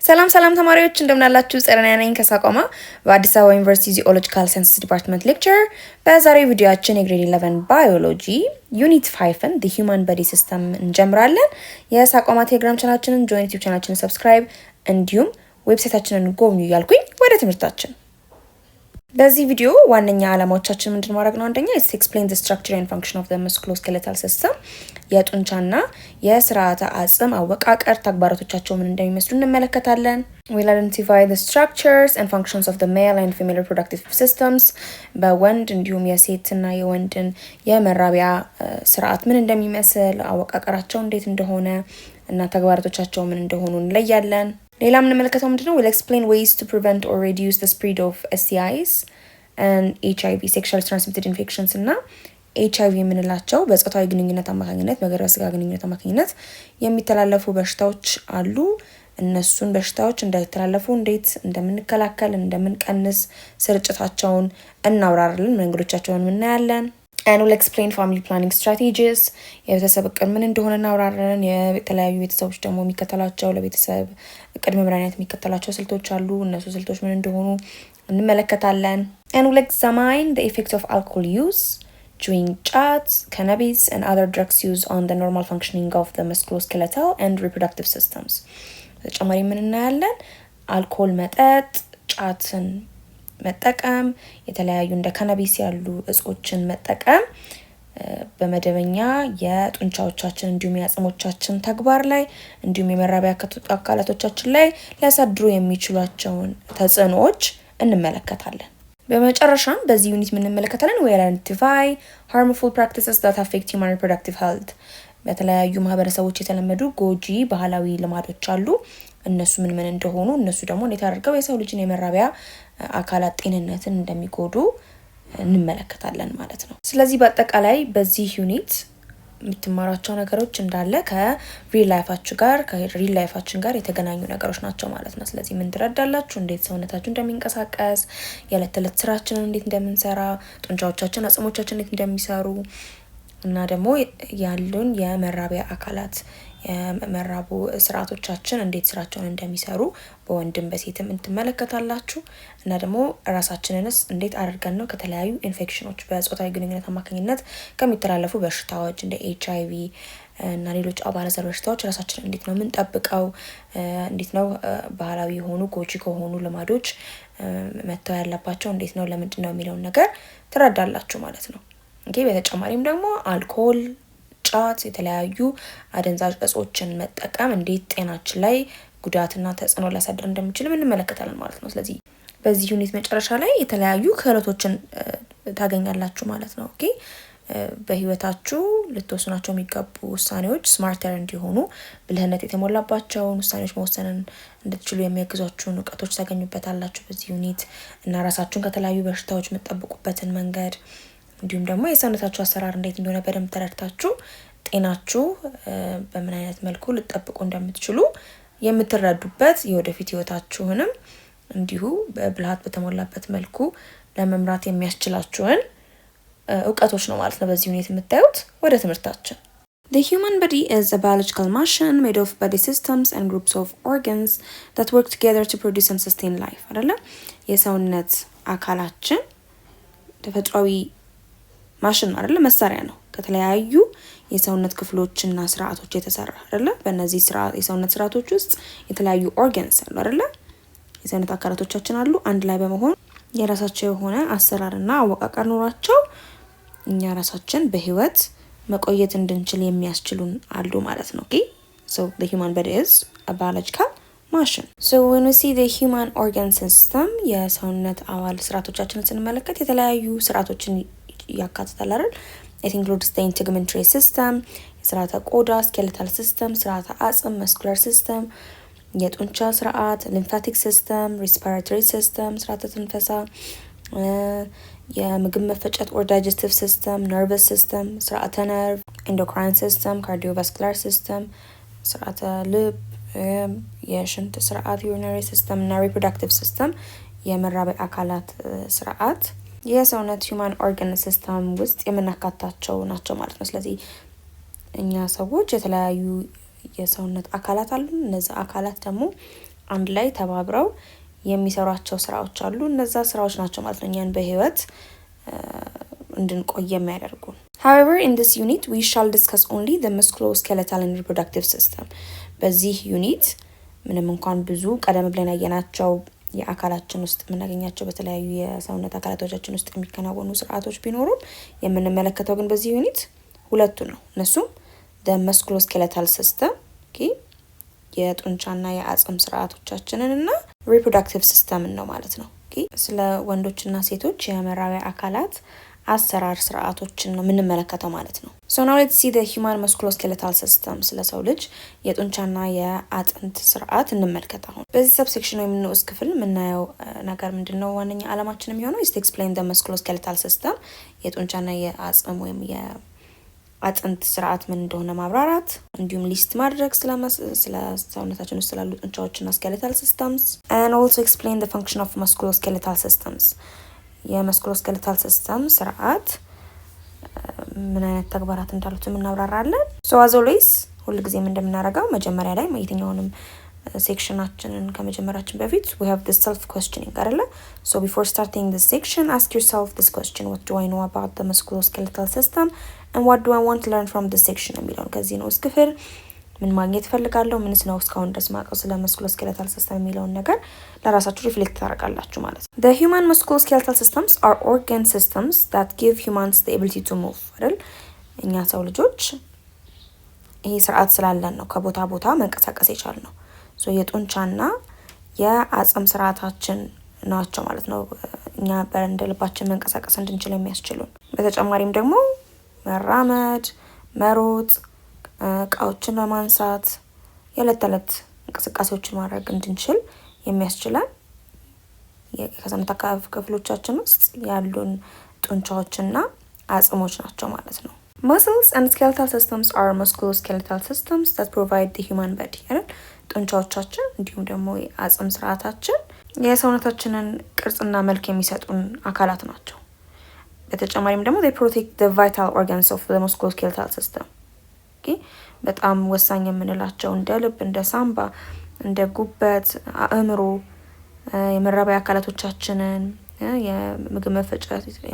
ሰላም ተማሪዎች እንደምን አላችሁ? ጸረና ነኝ ከሳቋማ በአዲስ አበባ ዩኒቨርሲቲ ጂኦሎጂካል ሳይንስ ዲፓርትመንት ሌክቸር። በዛሬው ቪዲዮአችን የግሬድ 11 ባዮሎጂ ዩኒት 5ን the human body system እንጀምራለን። የሳቋማ ቴሌግራም ቻናላችንን ጆይን ዩቲዩብ ቻናላችንን ሰብስክራይብ እንዲሁም ዌብሳይታችንን ጎብኙ እያልኩኝ ወደ ትምህርታችን። በዚህ ቪዲዮ ዋነኛ ዓላማዎቻችን ምንድን ማድረግ ነው? አንደኛ is to explain the structure and function of the musculoskeletal system የጡንቻና የስርዓተ አጽም አወቃቀር ተግባራቶቻቸው ምን እንደሚመስሉ እንመለከታለን። we'll identify the structures and functions of the male and female reproductive systems በወንድ እንዲሁም የሴትና የወንድን የመራቢያ ስርዓት ምን እንደሚመስል አወቃቀራቸው እንዴት እንደሆነ እና ተግባራቶቻቸው ምን እንደሆኑ እንለያለን። ሌላ የምንመለከተው ምንድነው? we'll explain ways to prevent or reduce the spread of STIs and HIV sexually transmitted infections እና HIV የምንላቸው በጾታዊ ግንኙነት አማካኝነት በግብረ ስጋ ግንኙነት አማካኝነት የሚተላለፉ በሽታዎች አሉ። እነሱን በሽታዎች እንዳይተላለፉ እንዴት እንደምንከላከል እንደምንቀንስ ስርጭታቸውን እናብራራለን። መንገዶቻቸውን እናያለን። and we'll explain family planning strategies የቤተሰብ እቅድ ምን እንደሆነ እናብራራለን። የተለያዩ ቤተሰቦች ደግሞ የሚከተላቸው ለቤተሰብ እቅድ መምሪያነት የሚከተላቸው ስልቶች አሉ። እነሱ ስልቶች ምን እንደሆኑ እንመለከታለን። and we'll examine the effect of alcohol use chewing ጫት cannabis and other drugs used on the normal functioning of the musculoskeletal and reproductive systems በተጨማሪ ምን እናያለን? አልኮል መጠጥ፣ ጫትን መጠቀም፣ የተለያዩ እንደ ካናቢስ ያሉ እጾችን መጠቀም በመደበኛ የጡንቻዎቻችን እንዲሁም የአጽሞቻችን ተግባር ላይ እንዲሁም የመራቢያ አካላቶቻችን ላይ ሊያሳድሩ የሚችሏቸውን ተጽዕኖዎች እንመለከታለን። በመጨረሻም በዚህ ዩኒት የምንመለከታለን we'll identify harmful practices that affect human reproductive health በተለያዩ ማህበረሰቦች የተለመዱ ጎጂ ባህላዊ ልማዶች አሉ። እነሱ ምን እንደሆኑ እነሱ ደግሞ እንዴት አድርገው የሰው ልጅን የመራቢያ አካላት ጤንነትን እንደሚጎዱ እንመለከታለን ማለት ነው። ስለዚህ በአጠቃላይ በዚህ ዩኒት የምትማራቸው ነገሮች እንዳለ ከሪል ላይፋችን ጋር የተገናኙ ነገሮች ናቸው ማለት ነው። ስለዚህ ምን ትረዳላችሁ? እንዴት ሰውነታችን እንደሚንቀሳቀስ፣ የዕለት ተዕለት ስራችንን እንዴት እንደምንሰራ፣ ጡንቻዎቻችን አጽሞቻችን እንዴት እንደሚሰሩ እና ደግሞ ያሉን የመራቢያ አካላት የመራቡ ስርዓቶቻችን እንዴት ስራቸውን እንደሚሰሩ በወንድም በሴትም እንትመለከታላችሁ። እና ደግሞ ራሳችንንስ እንዴት አድርገን ነው ከተለያዩ ኢንፌክሽኖች በጾታዊ ግንኙነት አማካኝነት ከሚተላለፉ በሽታዎች እንደ HIV እና ሌሎች አባለዘር በሽታዎች ራሳችንን እንዴት ነው የምንጠብቀው፣ እንዴት ነው ባህላዊ የሆኑ ጎጂ ከሆኑ ልማዶች መተው ያለባቸው እንዴት ነው ለምንድን ነው የሚለውን ነገር ትረዳላችሁ ማለት ነው። በተጨማሪም ደግሞ አልኮል፣ ጫት፣ የተለያዩ አደንዛዥ እጾችን መጠቀም እንዴት ጤናችን ላይ ጉዳትና ተጽዕኖ ሊያሳድር እንደሚችል እንመለከታለን ማለት ነው። ስለዚህ በዚህ ዩኒት መጨረሻ ላይ የተለያዩ ክህሎቶችን ታገኛላችሁ ማለት ነው። በህይወታችሁ ልትወስናቸው የሚገቡ ውሳኔዎች ስማርተር እንዲሆኑ ብልህነት የተሞላባቸውን ውሳኔዎች መወሰንን እንድትችሉ የሚያግዟችሁን እውቀቶች ታገኙበታላችሁ በዚህ ዩኒት እና ራሳችሁን ከተለያዩ በሽታዎች የምትጠብቁበትን መንገድ እንዲሁም ደግሞ የሰውነታችሁ አሰራር እንዴት እንደሆነ በደንብ ተረድታችሁ ጤናችሁ በምን አይነት መልኩ ልትጠብቁ እንደምትችሉ የምትረዱበት የወደፊት ህይወታችሁንም እንዲሁ በብልሃት በተሞላበት መልኩ ለመምራት የሚያስችላችሁን እውቀቶች ነው ማለት ነው በዚህ ዩኒት የምታዩት። ወደ ትምህርታችን። The human body is a biological machine made of body systems and groups of organs that work together to produce and sustain life አይደለ? የሰውነት አካላችን ተፈጥሯዊ ማሽን አይደለ? መሳሪያ ነው። ከተለያዩ የሰውነት ክፍሎችና ስርዓቶች የተሰራ አይደለ? በእነዚህ የሰውነት ስርዓቶች ውስጥ የተለያዩ ኦርጋንስ አሉ አይደለ? የሰውነት አካላቶቻችን አሉ። አንድ ላይ በመሆን የራሳቸው የሆነ አሰራርና አወቃቀር ኖራቸው እኛ ራሳችን በህይወት መቆየት እንድንችል የሚያስችሉን አሉ ማለት ነው። So the human body is a biological machine. So when we see the human organ system የሰውነት አዋል ስርዓቶቻችንን ስንመለከት የተለያዩ ስርዓቶችን ያካትታል አይደል? It includes the integumentary system ስርዓተ ቆዳ skeletal system ስርዓተ አጽም muscular system የጡንቻ ስርዓት lymphatic system respiratory system ስርዓተ ትንፈሳ የምግብ መፈጨት or digestive system nervous system ስርዓተ nerve endocrine system cardiovascular system ስርዓተ ልብ የሽንት ስርዓት urinary system እና reproductive system የመራቢያ አካላት ስርዓት የሰውነት human organ system ውስጥ የምናካታቸው ናቸው ማለት ነው። ስለዚህ እኛ ሰዎች የተለያዩ የሰውነት አካላት አሉ። እነዚህ አካላት ደግሞ አንድ ላይ ተባብረው የሚሰሯቸው ስራዎች አሉ። እነዛ ስራዎች ናቸው ማለት ነው እኛን በህይወት እንድንቆይ የሚያደርጉን። However, in this unit we shall discuss only the musculoskeletal and reproductive system. በዚህ ዩኒት ምንም እንኳን ብዙ ቀደም ብለን ያየናቸው የአካላችን ውስጥ የምናገኛቸው በተለያዩ የሰውነት አካላቶቻችን ውስጥ የሚከናወኑ ስርዓቶች ቢኖሩም የምንመለከተው ግን በዚህ ዩኒት ሁለቱ ነው። እነሱም the musculoskeletal system የጡንቻና የአጽም ስርዓቶቻችንን እና reproductive system ነው ማለት ነው። ስለ ወንዶችና ሴቶች የመራቢያ አካላት አሰራር ስርዓቶችን ነው የምንመለከተው ማለት ነው። So now let's see the human musculoskeletal system ስለ ሰው ልጅ የጡንቻና የአጥንት ስርዓት እንመልከት። አሁን በዚህ ሰብሴክሽን ወይም ንዑስ ክፍል የምናየው ነገር ምንድነው? ዋነኛ ዓላማችን የሚሆነው is to explain the musculoskeletal system የጡንቻና የአጽም ወይም የአጥንት ስርዓት ምን እንደሆነ ማብራራት፣ እንዲሁም ሊስት ማድረግ ስለ ሰውነታችን ውስጥ ስላሉ ጡንቻዎችና skeletal systems and also explain the function of musculoskeletal systems የመስኩሎስኬሌታል ሲስተም ስርዓት ምን አይነት ተግባራት እንዳሉት እናብራራለን። ሶ as always ሁሉ ጊዜ እንደምናደርገው መጀመሪያ ላይ የትኛውንም ሴክሽናችንን ከመጀመራችን በፊት we have this self questioning አይደለ? So before starting this section ask yourself this question: what do I know about the musculoskeletal system and what do I want to learn from this section የሚለውን ከዚህ ነው እስክፍል ምን ማግኘት ፈልጋለሁ፣ ምንስ ነው እስካሁን ድረስ ማቀው ስለ musculoskeletal system የሚለውን ነገር ለራሳችሁ ሪፍሌክት ታደርጋላችሁ ማለት ነው። The human musculoskeletal systems are organ systems that give humans the ability to move አይደል? እኛ ሰው ልጆች ይሄ ስርዓት ስላለን ነው ከቦታ ቦታ መንቀሳቀስ የቻልነው። ሶ የጡንቻና የአጽም ስርዓታችን ናቸው ማለት ነው እኛ በእንደ ልባችን መንቀሳቀስ እንድንችል የሚያስችሉን። በተጨማሪም ደግሞ መራመድ፣ መሮጥ፣ እቃዎችን ለማንሳት የዕለት ተዕለት እንቅስቃሴዎችን ማድረግ እንድንችል የሚያስችለን የሰውነት ክፍሎቻችን ውስጥ ያሉን ጡንቻዎችና አጽሞች ናቸው ማለት ነው። Muscles and skeletal systems are musculoskeletal systems that provide the human body አይደል? ጡንቻዎቻችን እንዲሁም ደግሞ የአጽም ስርዓታችን የሰውነታችንን ቅርጽና መልክ የሚሰጡን አካላት ናቸው። በተጨማሪም ደግሞ they protect the vital organs of the musculoskeletal system በጣም ወሳኝ የምንላቸው እንደ ልብ፣ እንደ ሳምባ፣ እንደ ጉበት፣ አእምሮ፣ የመራቢያ አካላቶቻችንን፣ የምግብ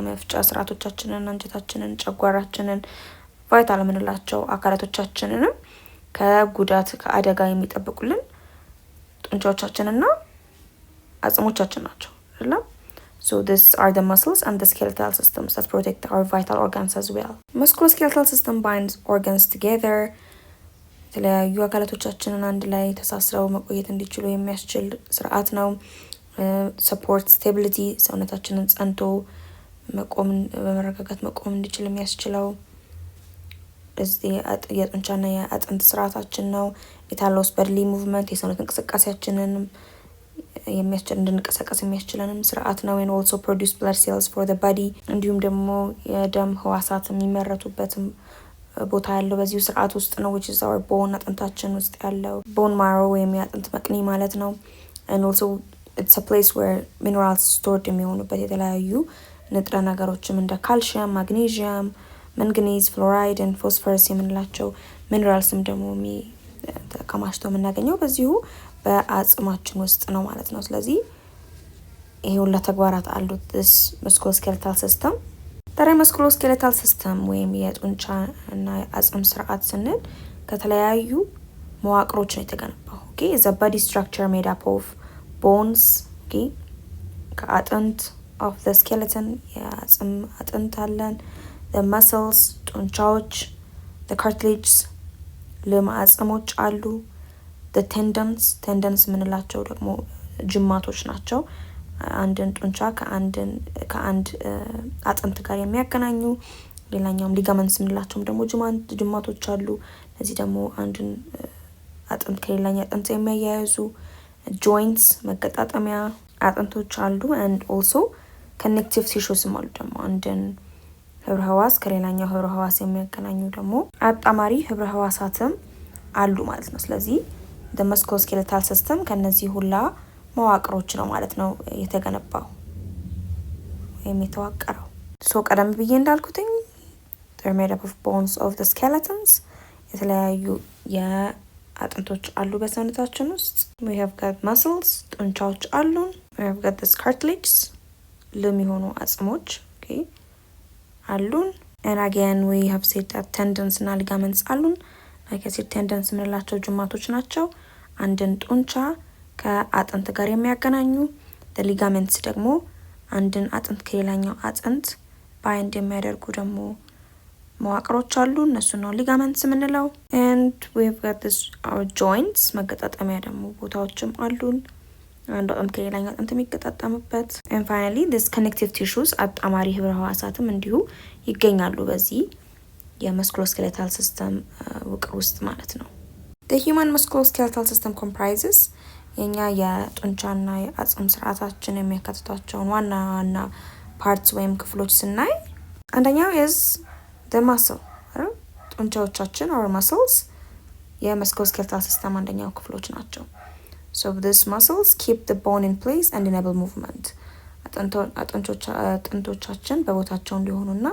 መፍጫ ስርዓቶቻችንን፣ አንጀታችንን፣ ጨጓራችንን ቫይታል የምንላቸው አካላቶቻችንን ከጉዳት ከአደጋ የሚጠብቁልን ጡንቻዎቻችንና አጽሞቻችን ናቸው አይደል? So these are the muscles and the skeletal systems that protect our vital organs as well. Musculoskeletal system binds organs together. የተለያዩ አካላቶቻችንን አንድ ላይ ተሳስረው መቆየት እንዲችሉ የሚያስችል ስርዓት ነው። support stability ሰውነታችንን ጸንቶ መቆም በመረጋጋት መቆም እንዲችል የሚያስችለው እዚህ የጡንቻና የአጥንት ስርዓታችን ነው። it allows bodily movement የሰውነት እንቅስቃሴያችንን የሚያስችል እንድንቀሳቀስ የሚያስችለንም ስርዓት ነው። and also produce blood cells for the body እንዲሁም ደግሞ የደም ህዋሳት የሚመረቱበትም ቦታ ያለው በዚሁ ስርዓት ውስጥ ነው which is our bone አጥንታችን ውስጥ ያለው bone marrow ወይም የአጥንት መቅኒ ማለት ነው። and also it's a place where minerals stored የሚሆኑበት የተለያዩ ንጥረ ነገሮችም እንደ ካልሲየም፣ ማግኔዥየም፣ መንገኒዝ፣ ፍሎራይድ and phosphorus የምንላቸው ሚነራልስም ደግሞ ተከማችተው የምናገኘው በዚሁ በአጽማችን ውስጥ ነው ማለት ነው። ስለዚህ ይሄ ሁሉ ተግባራት አሉት this musculoskeletal system። ታዲያ musculoskeletal system ወይም የጡንቻ እና የአጽም ስርዓት ስንል ከተለያዩ መዋቅሮች ነው የተገነባው። is a body structure made up of bones ከአጥንት of the skeleton የአጽም አጥንት አለን፣ the muscles ጡንቻዎች፣ the cartilages ለም አጽሞች አሉ፣ the tendons ምንላቸው ደግሞ ጅማቶች ናቸው። አንድን ጡንቻ ከአንድ አጥንት ጋር የሚያገናኙ። ሌላኛውም ሊጋመንትስ ምንላቸውም ደግሞ ጅማቶች አሉ። እዚህ ደግሞ አንድን አጥንት ከሌላኛው አጥንት የሚያያይዙ joints መገጣጠሚያ አጥንቶች አሉ። and also connective tissues አሉ ደግሞ አንድን ህብረ ህዋስ ከሌላኛው ህብረ ህዋስ የሚያገናኙ ደግሞ አጣማሪ ህብረ ህዋሳትም አሉ ማለት ነው። ስለዚህ the musculoskeletal system ከነዚህ ሁላ መዋቅሮች ነው ማለት ነው የተገነባው ወይም የተዋቀረው። ሶ ቀደም ብዬ እንዳልኩትኝ they're made up of bones of the skeletons የተለያዩ አጥንቶች አሉ በሰውነታችን ውስጥ። we have got muscles ጡንቻዎች አሉን። we have got this cartilage ለም የሆኑ አጽሞች አሉን። and again we have said that tendons እና ligaments አሉን። like I said tendons የምንላቸው ጅማቶች ናቸው አንድን ጡንቻ ከአጥንት ጋር የሚያገናኙ። the ligaments ደግሞ አንድን አጥንት ከሌላኛው አጥንት ባይንድ የሚያደርጉ ደግሞ መዋቅሮች አሉ እነሱ ነው ligaments የምንለው። and we've got this our joints መገጣጠሚያ ደግሞ ቦታዎችም አሉን አንድ አጥንት ከሌላኛው አጥንት የሚገጣጠምበት። and finally this connective tissues አጣማሪ ህብረ ህዋሳትም እንዲሁ ይገኛሉ በዚህ የመስኩሎስኬሌታል ሲስተም ውቅር ውስጥ ማለት ነው። the human musculoskeletal system comprises የኛ የጡንቻና የአጽም ስርዓታችን የሚያካትታቸውን ዋና ዋና ፓርትስ ወይም ክፍሎች ስናይ አንደኛው is the muscle ጡንቻዎቻችን or muscles የመስኩሎስኬሌታል ሲስተም አንደኛው ክፍሎች ናቸው። so these muscles keep the bone in place and enable movement አጥንቶቻችን በቦታቸው እንዲሆኑና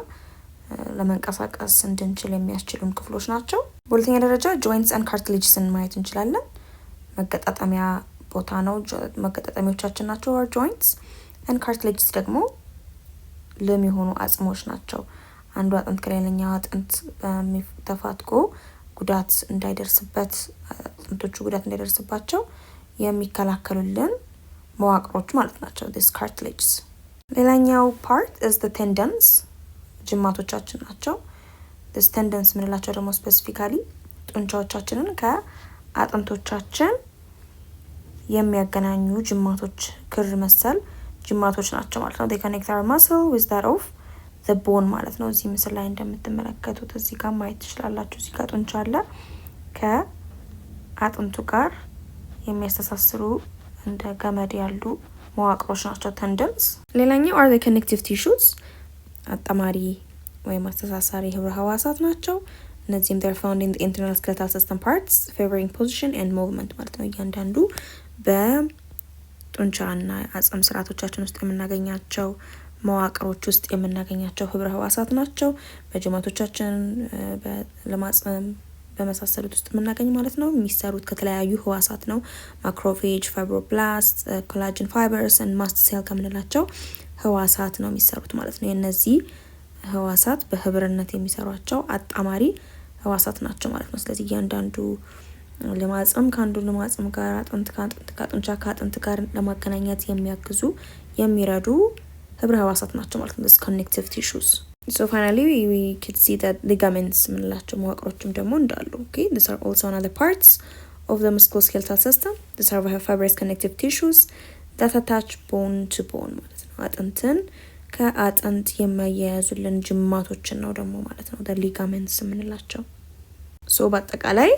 ለመንቀሳቀስ እንድንችል የሚያስችሉን ክፍሎች ናቸው። በሁለተኛ ደረጃ joints and cartilages ማየት እንችላለን። መገጣጠሚያ ቦታ ነው መገጣጠሚያዎቻችን ናቸው our joints and cartilages ደግሞ ለም የሆኑ አጽሞች ናቸው። አንዱ አጥንት ከሌላኛው አጥንት ተፋትቆ ጉዳት እንዳይደርስበት አጥንቶቹ ጉዳት እንዳይደርስባቸው የሚከላከሉልን መዋቅሮች ማለት ናቸው this cartilages። ሌላኛው part is the tendons ጅማቶቻችን ናቸው። this tendons የምንላቸው ደግሞ ስፔሲፊካሊ ጡንቻዎቻችንን ከአጥንቶቻችን የሚያገናኙ ጅማቶች ክር መሰል ጅማቶች ናቸው ማለት ነው። they connect our muscle with that of the bone ማለት ነው። እዚህ ምስል ላይ እንደምትመለከቱት እዚህ ጋር ማየት ትችላላችሁ። እዚህ ጋር ጡንቻ አለ ከአጥንቱ ጋር የሚያስተሳስሩ እንደ ገመድ ያሉ መዋቅሮች ናቸው tendons። ሌላኛው are the connective tissues አጣማሪ ወይም አስተሳሳሪ ህብረ ህዋሳት ናቸው። እነዚህም they're found in the internal skeletal system parts favoring position and movement ማለት ነው። እያንዳንዱ በጡንቻና አጽም ስርዓቶቻችን ውስጥ የምናገኛቸው መዋቅሮች ውስጥ የምናገኛቸው ህብረ ህዋሳት ናቸው። በጅማቶቻችን ለማጽም በመሳሰሉት ውስጥ የምናገኝ ማለት ነው። የሚሰሩት ከተለያዩ ህዋሳት ነው። ማክሮፌጅ፣ ፋይብሮብላስት፣ ኮላጅን ፋይበርስ and ማስት ሴል ከምንላቸው ህዋሳት ነው የሚሰሩት ማለት ነው። የነዚህ ህዋሳት በህብርነት የሚሰሯቸው አጣማሪ ህዋሳት ናቸው ማለት ነው። ስለዚህ እያንዳንዱ ለማጽም ከአንዱ ለማጽም ጋር አጥንት ከጡንቻ ከአጥንት ጋር ለማገናኘት የሚያግዙ የሚረዱ ህብረ ህዋሳት ናቸው ማለት ነው this connective tissues። so finally we could see that ligaments የምንላቸው መዋቅሮችም ደግሞ እንዳሉ these are also another parts of the musculoskeletal system. these are fibrous connective tissues that attach bone to bone ማለት ነው። አጥንትን ከአጥንት የሚያያዙልን ጅማቶችን ነው ደግሞ ማለት ነው the ligaments የምንላቸው። so በአጠቃላይ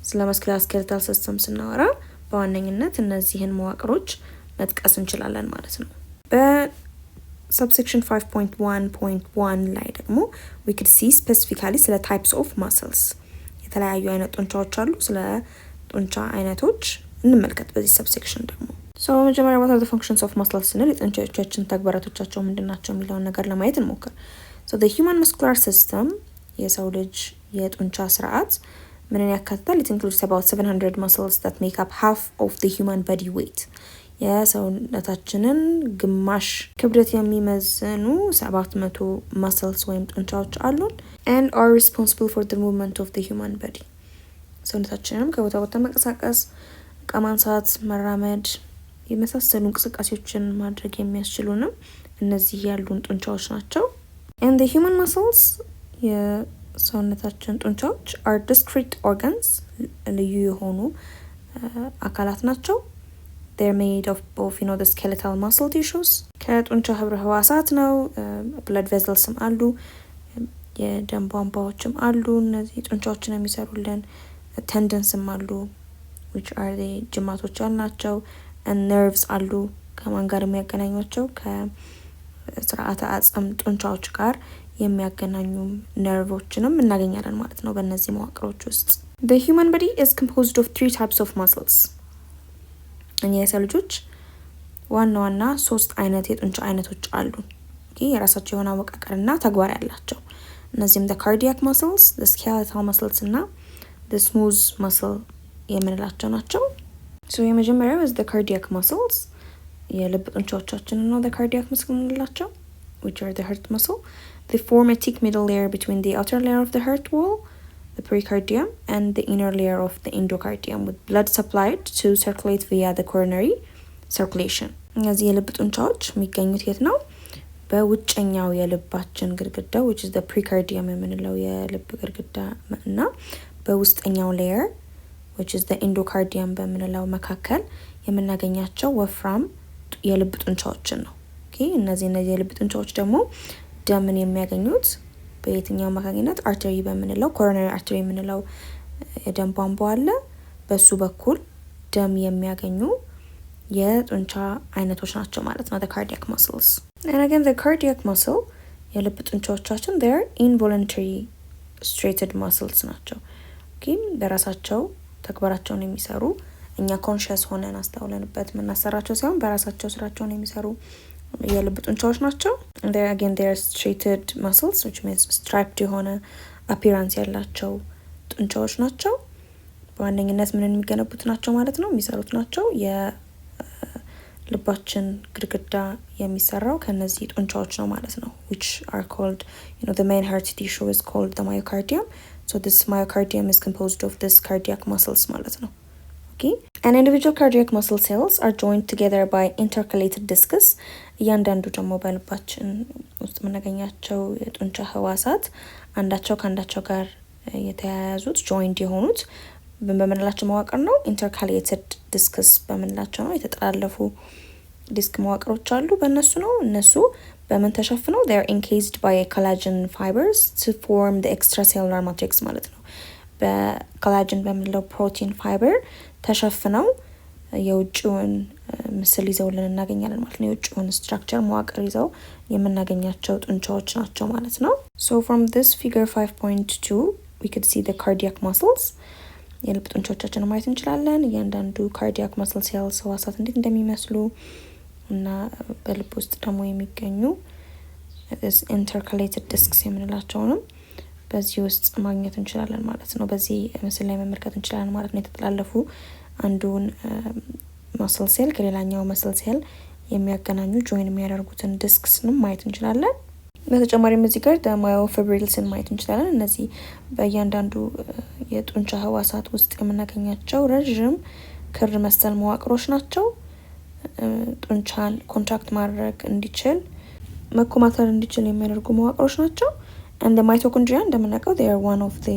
ስለ musculoskeletal system ስናወራ በዋነኝነት እነዚህን መዋቅሮች መጥቀስ እንችላለን ማለት ነው። subsection 5.1.1 ላይ ደግሞ we could see specifically ስለ types of muscles የተለያዩ አይነት ጡንቻዎች አሉ። ስለ ጡንቻ አይነቶች እንመልከት በዚህ subsection ደግሞ። so መጀመሪያ what are the functions of muscles ስንል የጡንቻዎቻችን ተግባራቶቻቸው ምንድናቸው የሚለውን ነገር ለማየት እንሞክር። so the human muscular system የሰው ልጅ የጡንቻ ስርዓት ምንን ያካትታል? it includes about 700 muscles that make up half of the human body weight የሰውነታችንን ግማሽ ክብደት የሚመዝኑ 700 muscles ወይም ጡንቻዎች አሉን and are responsible for the movement of the human body ሰውነታችንን ከቦታ ቦታ መንቀሳቀስ ዕቃ ማንሳት መራመድ የመሳሰሉ እንቅስቃሴዎችን ማድረግ የሚያስችሉንም እነዚህ ያሉን ጡንቻዎች ናቸው። and the human muscles የሰውነታችን ጡንቻዎች are discrete organs ልዩ የሆኑ አካላት ናቸው። they're made of both the skeletal muscle tissues ከጡንቻ ህብረ ህዋሳት ነው። blood vessels አሉ የደም ቧንቧዎችም አሉ እነዚህ ጡንቻዎችን የሚሰሩልን tendons አሉ which are the ጅማቶች ናቸው and nerves አሉ ከማን ጋር የሚያገናኙቸው ከስርዓተ አጽም ጡንቻዎች ጋር የሚያገናኙ ነርቮችንም እናገኛለን ማለት ነው በእነዚህ መዋቅሮች ውስጥ። the human body is composed of 3 types of muscles እኛ የሰው ልጆች ዋና 3 አይነት የጡንቻ አይነቶች አሉ። የራሳቸው የሆነ አወቃቀርና ተግባር ያላቸው እነዚህም the cardiac muscles, the skeletal muscles እና the smooth muscle የምንላቸው ናቸው። so የመጀመሪያው is the cardiac muscles የልብ ጡንቻዎቻችንን ነው the cardiac muscle የምንላቸው which are the heart muscle. They form a thick middle layer between the outer layer of the heart wall, the pericardium, and the inner layer of the endocardium, with blood supplied to circulate via the coronary circulation. እነዚህ የልብ ጡንቻዎች የሚገኙት የት ነው? በውጭኛው የልባችን ግድግዳ which is the pericardium የምንለው የልብ ግድግዳ እና በውስጠኛው layer which is the endocardium በምንለው መካከል የምናገኛቸው ወፍራም የልብ ጡንቻዎችን ነው። እነዚህ የልብ ጡንቻዎች ደግሞ ደምን የሚያገኙት በየትኛው አማካኝነት? አርተሪ በምንለው ኮሮነሪ አርተሪ የምንለው የደም ቧንቧ አለ። በሱ በኩል ደም የሚያገኙ የጡንቻ አይነቶች ናቸው ማለት ነው the cardiac muscles. And again the cardiac muscle የልብ ጡንቻዎቻችን they are involuntary striated muscles ናቸው። በራሳቸው ተግባራቸውን የሚሰሩ እኛ ኮንሺየስ ሆነን አስተውለንበት የምናሰራቸው ሳይሆን በራሳቸው ስራቸውን የሚሰሩ የልብ ጡንቻዎች ናቸው። they are striated muscles which means striped የሆነ appearance ያላቸው ጡንቻዎች ናቸው። በዋነኝነት ምን የሚገነቡት ናቸው ማለት ነው? የሚሰሩት ናቸው። የልባችን ግድግዳ የሚሰራው ከነዚህ ጡንቻዎች ነው ማለት ነው which are called the main heart tissue is called the myocardium. So this myocardium is composed of this cardiac muscles ማለት ነው. And individual cardiac muscle cells are joined together by intercalated discs. እያንዳንዱ ደግሞ በልባችን ውስጥ የምናገኛቸው የጡንቻ ህዋሳት አንዳቸው ከአንዳቸው ጋር የተያያዙት joined የሆኑት በምንላቸው መዋቅር ነው intercalated discs በምንላቸው ነው። የተጠላለፉ ዲስክ መዋቅሮች አሉ በእነሱ ነው። እነሱ በምን ተሸፍነው? they are encased by collagen fibers to form the extracellular matrix ማለት ነው። በኮላጅን በምንለው ፕሮቲን ፋይበር ተሸፍነው የውጭውን ምስል ይዘውልን እናገኛለን ማለት ነው። የውጭውን ስትራክቸር መዋቅር ይዘው የምናገኛቸው ጡንቻዎች ናቸው ማለት ነው። So from this figure 5.2 we could see the cardiac muscles. የልብ ጡንቻዎቻችንን ማየት እንችላለን። እያንዳንዱ cardiac muscle cells ህዋሳት እንዴት እንደሚመስሉ እና በልብ ውስጥ ደግሞ የሚገኙ intercalated discs የምንላቸውንም በዚህ ውስጥ ማግኘት እንችላለን ማለት ነው። በዚህ ምስል ላይ መመልከት እንችላለን ማለት ነው። የተጠላለፉ አንዱን መስል ሴል ከሌላኛው መስል ሴል የሚያገናኙ ጆይን የሚያደርጉትን ዲስክስንም ማየት እንችላለን። በተጨማሪም እዚህ ጋር ማዮፊብሪልስን ማየት እንችላለን። እነዚህ በእያንዳንዱ የጡንቻ ህዋሳት ውስጥ የምናገኛቸው ረዥም ክር መሰል መዋቅሮች ናቸው። ጡንቻን ኮንትራክት ማድረግ እንዲችል መኮማተር እንዲችል የሚያደርጉ መዋቅሮች ናቸው። and the mitochondria እንደምናውቀው they are one of the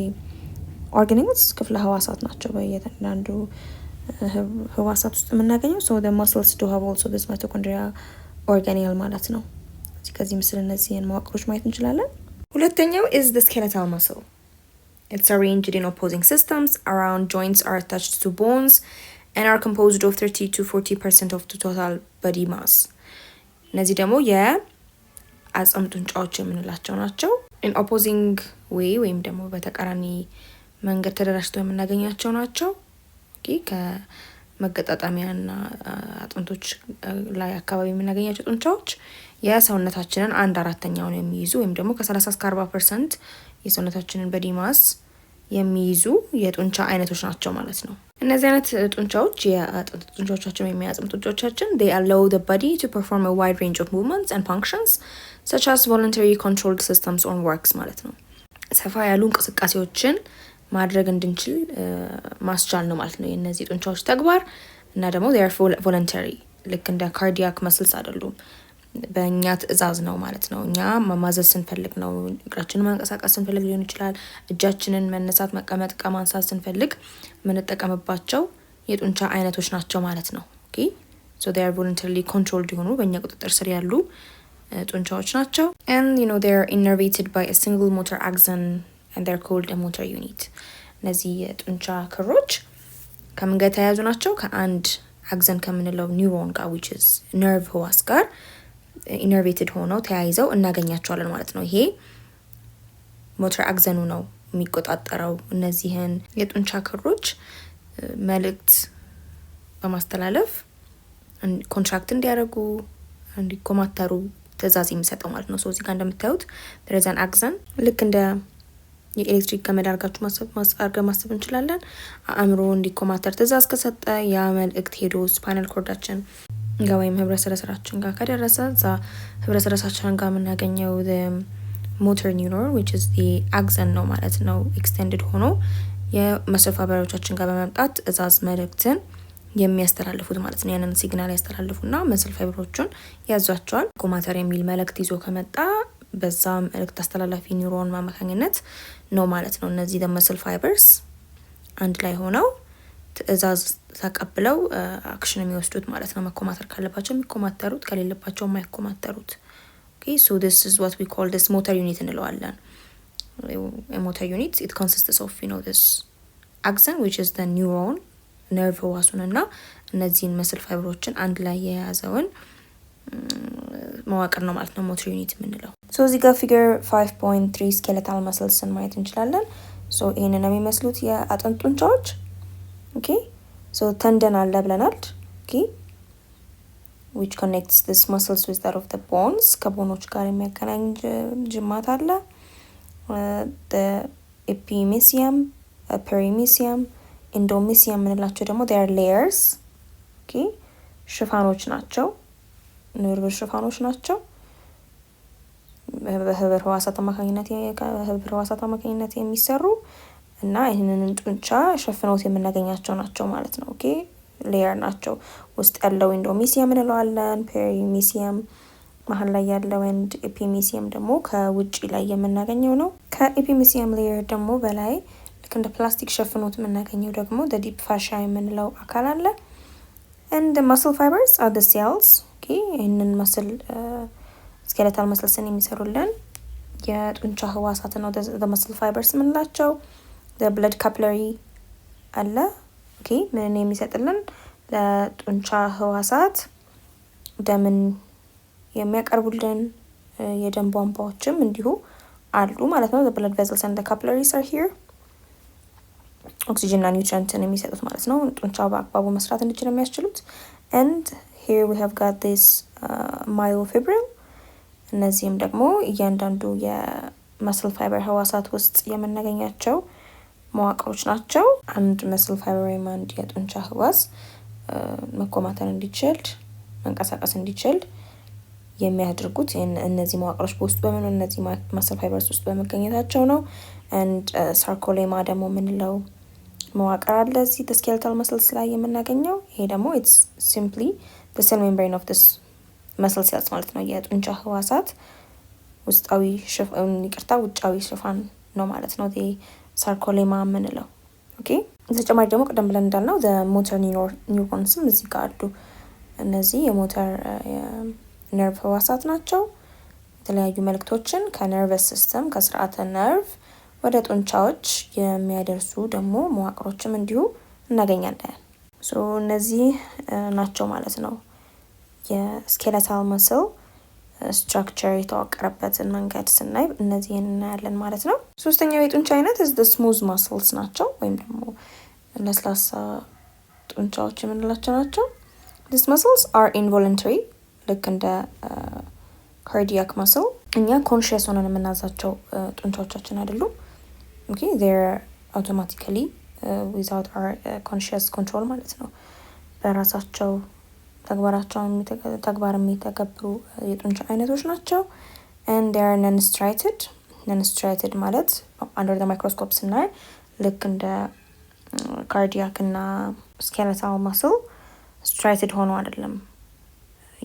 organelles ክፍለ ህዋሳት ናቸው በእያንዳንዱ ህዋሳት ውስጥ የምናገኘው so the muscles do have also this mitochondria organelle ማለት ነው። ከዚህ ምስል እነዚህን መዋቅሮች ማየት እንችላለን። ሁለተኛው is the skeletal muscle. It's arranged in opposing systems around joints, are attached to bones and are composed of 30 to 40% of the total body mass. እነዚህ ደግሞ የአጽም ጡንቻዎች የምንላቸው ናቸው። in opposing way ወይም ደግሞ በተቃራኒ መንገድ ተደራጅተው የምናገኛቸው ናቸው። ከመገጣጠሚያና አጥንቶች ላይ አካባቢ የምናገኛቸው ጡንቻዎች የሰውነታችንን 1/4ኛውን የሚይዙ ወይም ደግሞ ከ30 እስከ 40% የሰውነታችንን ቦዲ ማስ የሚይዙ የጡንቻ አይነቶች ናቸው ማለት ነው። እነዚህ አይነት ጡንቻዎች የአጥንት ጡንቻዎቻችን ወይም የአጽም ጡንቻዎቻችን they allow the body to perform a wide range of movements and functions such as voluntary controlled systems or works ማለት ነው። ሰፋ ያሉ እንቅስቃሴዎችን ማድረግ እንድንችል ማስቻል ነው ማለት ነው የእነዚህ ጡንቻዎች ተግባር። እና ደግሞ they are voluntary ልክ እንደ cardiac muscles አይደሉም፣ በእኛ ትዕዛዝ ነው ማለት ነው። እኛ ማዘዝ ስንፈልግ ነው፣ እግራችንን ማንቀሳቀስ ስንፈልግ ሊሆን ይችላል፣ እጃችንን መነሳት መቀመጥ ማንሳት ስንፈልግ የምንጠቀምባቸው የጡንቻ አይነቶች ናቸው ማለት ነው። so they are voluntarily controlled የሆኑ በእኛ ቁጥጥር ስር ያሉ ጡንቻዎች ናቸው። and they are innervated by a single motor axon and they're called a motor unit. እነዚህ የጡንቻ ክሮች ከምን ጋር የተያያዙ ናቸው? ከአንድ አክሰን ከምንለው ኒውሮን ጋር which is nerve ህዋስ ጋር ኢነርቬትድ ሆነው ተያይዘው እናገኛቸዋለን ማለት ነው። ይሄ ሞተር አክሰኑ ነው የሚቆጣጠረው እነዚህን የጡንቻ ክሮች መልእክት በማስተላለፍ ኮንትራክት እንዲያደርጉ እንዲኮማተሩ ትዕዛዝ የሚሰጠው ማለት ነው። እዚህ ጋር እንደምታዩት there is an axon ልክ እንደ የኤሌክትሪክ ገመድ አድርጋችሁ ማሰብ እንችላለን። አእምሮ እንዲኮማተር ትእዛዝ ከሰጠ ያ መልእክት ሄዶ ስፓይናል ኮርዳችን ጋር ወይም ህብረ ሰረሰራችን ጋር ከደረሰ እዛ ህብረ ሰረሰራችን ጋር የምናገኘው ሞተር ኒውሮን which is the axon ነው ማለት ነው። ኤክስቴንድድ ሆኖ የመስል ፋይበሮቻችን ጋር በመምጣት ትእዛዝ መልእክትን የሚያስተላልፉት ማለት ነው። ያንን ሲግናል ያስተላልፉና መስል ፋይበሮቹን ያዟቸዋል። ኮማተር የሚል መልእክት ይዞ ከመጣ በዛ መልእክት አስተላላፊ ኒውሮን አማካኝነት ነው ማለት ነው። እነዚህ መስል ፋይበርስ አንድ ላይ ሆነው ትእዛዝ ተቀብለው አክሽን የሚወስዱት ማለት ነው። መኮማተር ካለባቸው የሚኮማተሩት፣ ከሌለባቸው የማይኮማተሩት። okay so this is what we call this motor unit እንለዋለን። motor unit it consists of this axon which is the neuron ነርቭ ህዋሱንና እነዚህን መስል ፋይበሮችን አንድ ላይ የያዘውን መዋቅር ነው ማለት ነው ሞተር ዩኒት የምንለው። ሶ እዚህ ጋር ፊገር 5.3 ስኬለታል መስልስን ማየት እንችላለን። ሶ ይሄንን ነው የሚመስሉት የአጥንት ጡንቻዎች። ኦኬ ሶ ተንደን አለ ብለናል። ኦኬ which connects this muscles with that of the bones ከቦኖች ጋር የሚያገናኝ ጅማት አለ። the epimysium, perimysium, endomysium የምንላቸው ደግሞ they are layers ኦኬ ሽፋኖች ናቸው፣ ነርቭ ሽፋኖች ናቸው። በህብረ ህዋሳት አማካኝነት የሚሰሩ እና ይህንን ጡንቻ ሸፍነውት የምናገኛቸው ናቸው ማለት ነው። ኦኬ ሌየር ናቸው። ውስጥ ያለው ኢንዶሚሲየም እንለዋለን፣ ፔሪሚሲየም መሀል ላይ ያለው ኤንድ ኤፒሚሲየም ደግሞ ከውጪ ላይ የምናገኘው ነው። ከኤፒሚሲየም ሌየር ደግሞ በላይ ልክ እንደ ፕላስቲክ ሸፍኖት የምናገኘው ደግሞ ዲፕ ፋሻ የምንለው አካል አለ። and the muscle fibers are the cells okay ይህንን መስል ስኬለታል መስልስን የሚሰሩልን የጡንቻ ህዋሳት ነው the muscle fibers የምንላቸው። the blood capillary አለ ኦኬ ምን የሚሰጥልን ለጡንቻ ህዋሳት ደምን የሚያቀርቡልን የደም ቧንቧዎችም እንዲሁ አሉ ማለት ነው። the blood vessels and the capillaries are here ኦክሲጅን እና ኒውትሪየንትን የሚሰጡት ማለት ነው። ጡንቻው በአግባቡ መስራት እንዲችል የሚያስችሉት and here we have got this myofibril እነዚህም ደግሞ እያንዳንዱ የመስል ፋይበር ህዋሳት ውስጥ የምናገኛቸው መዋቅሮች ናቸው። አንድ መስል ፋይበር ወይም አንድ የጡንቻ ህዋስ መኮማተር እንዲችል መንቀሳቀስ እንዲችል የሚያደርጉት እነዚህ መዋቅሮች በውስጡ በመኖር እነዚህ መስል ፋይበርስ ውስጥ በመገኘታቸው ነው። and ሳርኮሌማ ደግሞ የምንለው መዋቅር አለ እዚህ the skeletal muscles ላይ የምናገኘው። ይሄ ደግሞ it's simply the cell membrane of this muscle cells ማለት ነው። የጡንቻ ህዋሳት ውጫዊ ሽፋን ነው ማለት ነው ሳርኮሌማ የምንለው። ኦኬ ተጨማሪ ደግሞ ቀደም ብለን እንዳልነው the motor neuronsም እዚህ ጋር አሉ። እነዚህ የሞተር ነርቭ ህዋሳት ናቸው። የተለያዩ መልእክቶችን ከነርቨስ ሲስተም ከስርዓተ ነርቭ ወደ ጡንቻዎች የሚያደርሱ ደግሞ መዋቅሮችም እንዲሁ እናገኛለን። ሶ እነዚህ ናቸው ማለት ነው የስኬለታል መስል ስትራክቸር የተዋቀረበትን መንገድ ስናይ እነዚህን እናያለን ማለት ነው። ሶስተኛው የጡንቻ አይነት the smooth muscles ናቸው ወይም ደግሞ ለስላሳ ጡንቻዎች የምንላቸው ናቸው። these muscles are involuntary ልክ እንደ ካርዲያክ መስል እኛ ኮንሽየስ ሆነን የምናዛቸው ጡንቻዎቻችን አይደሉም። okay they're automatically without our conscious control ማለት ነው። በራሳቸው ተግባር የሚተገብሩ የጡንቻ አይነቶች ናቸው። and they are non-striated ማለት under the microscope ስናይ ልክ እንደ ካርዲያክ እና ስኬለታል መስል striated ሆኖ አይደለም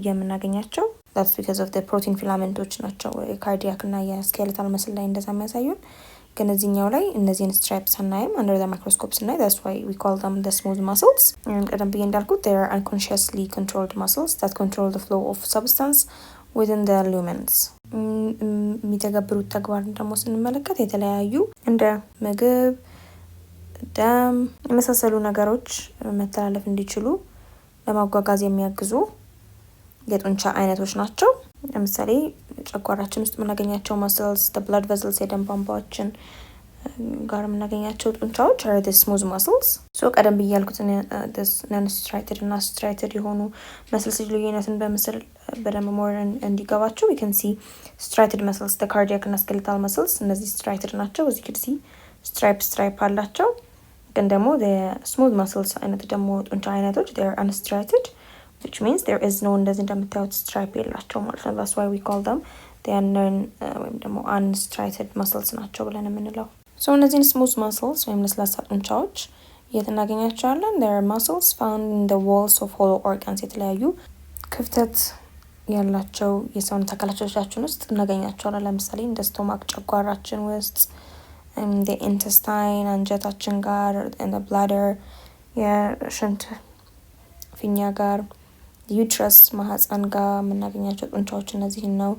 የምናገኛቸው። that's because of the protein filamentዎች ናቸው የካርዲያክ እና የስኬለታል መስል ላይ እንደዛ የሚያሳዩን። ግን እዚህኛው ላይ እነዚህን ስትራይፕስ አናይም under the microscope ስናይ that's why we call them the smooth muscles. ቀደም ብዬ እንዳልኩት they are unconsciously controlled muscles that control the flow of substance within the lumens. የሚተገብሩት ተግባር ደግሞ ስንመለከት የተለያዩ እንደ ምግብ፣ ደም የመሳሰሉ ነገሮች መተላለፍ እንዲችሉ ለማጓጓዝ የሚያግዙ የጡንቻ አይነቶች ናቸው። ለምሳሌ ጨጓራችን ውስጥ የምናገኛቸው መስልስ the blood vessels የደም ቧንቧዎችን ጋር የምናገኛቸው ጡንቻዎች are the smooth muscles። ሶ ቀደም ብዬ ያልኩት non striated እና striated የሆኑ መስልስ ልዩነትን በምስል በደንብ ሞር እንዲገባቸው we can see striated muscles the cardiac እና skeletal muscles እነዚህ striated ናቸው። እዚህ could see stripe አላቸው። ግን ደግሞ the smooth muscles አይነት ደግሞ ጡንቻ አይነቶች they are unstriated which means there is no እንደዚህ እንደምታዩት stripe የላቸው ማለት ነው። that's why we call them they are ወይም ደግሞ unstriated muscles ናቸው ብለን የምንለው። ሶ እነዚህን smooth muscles ወይም ለስላሳ ጡንቻዎች የት እናገኛቸዋለን? there are muscles found in the walls of hollow organs የተለያዩ ክፍተት ያላቸው የሰውነት አካላቶቻችን ውስጥ እናገኛቸዋለን። ለምሳሌ እንደ ስቶማክ ጨጓራችን ውስጥ the intestine አንጀታችን ጋር and the bladder የሽንት ፊኛ ጋር uterus ማህፀን ጋር የምናገኛቸው ጡንቻዎች እነዚህን ነው።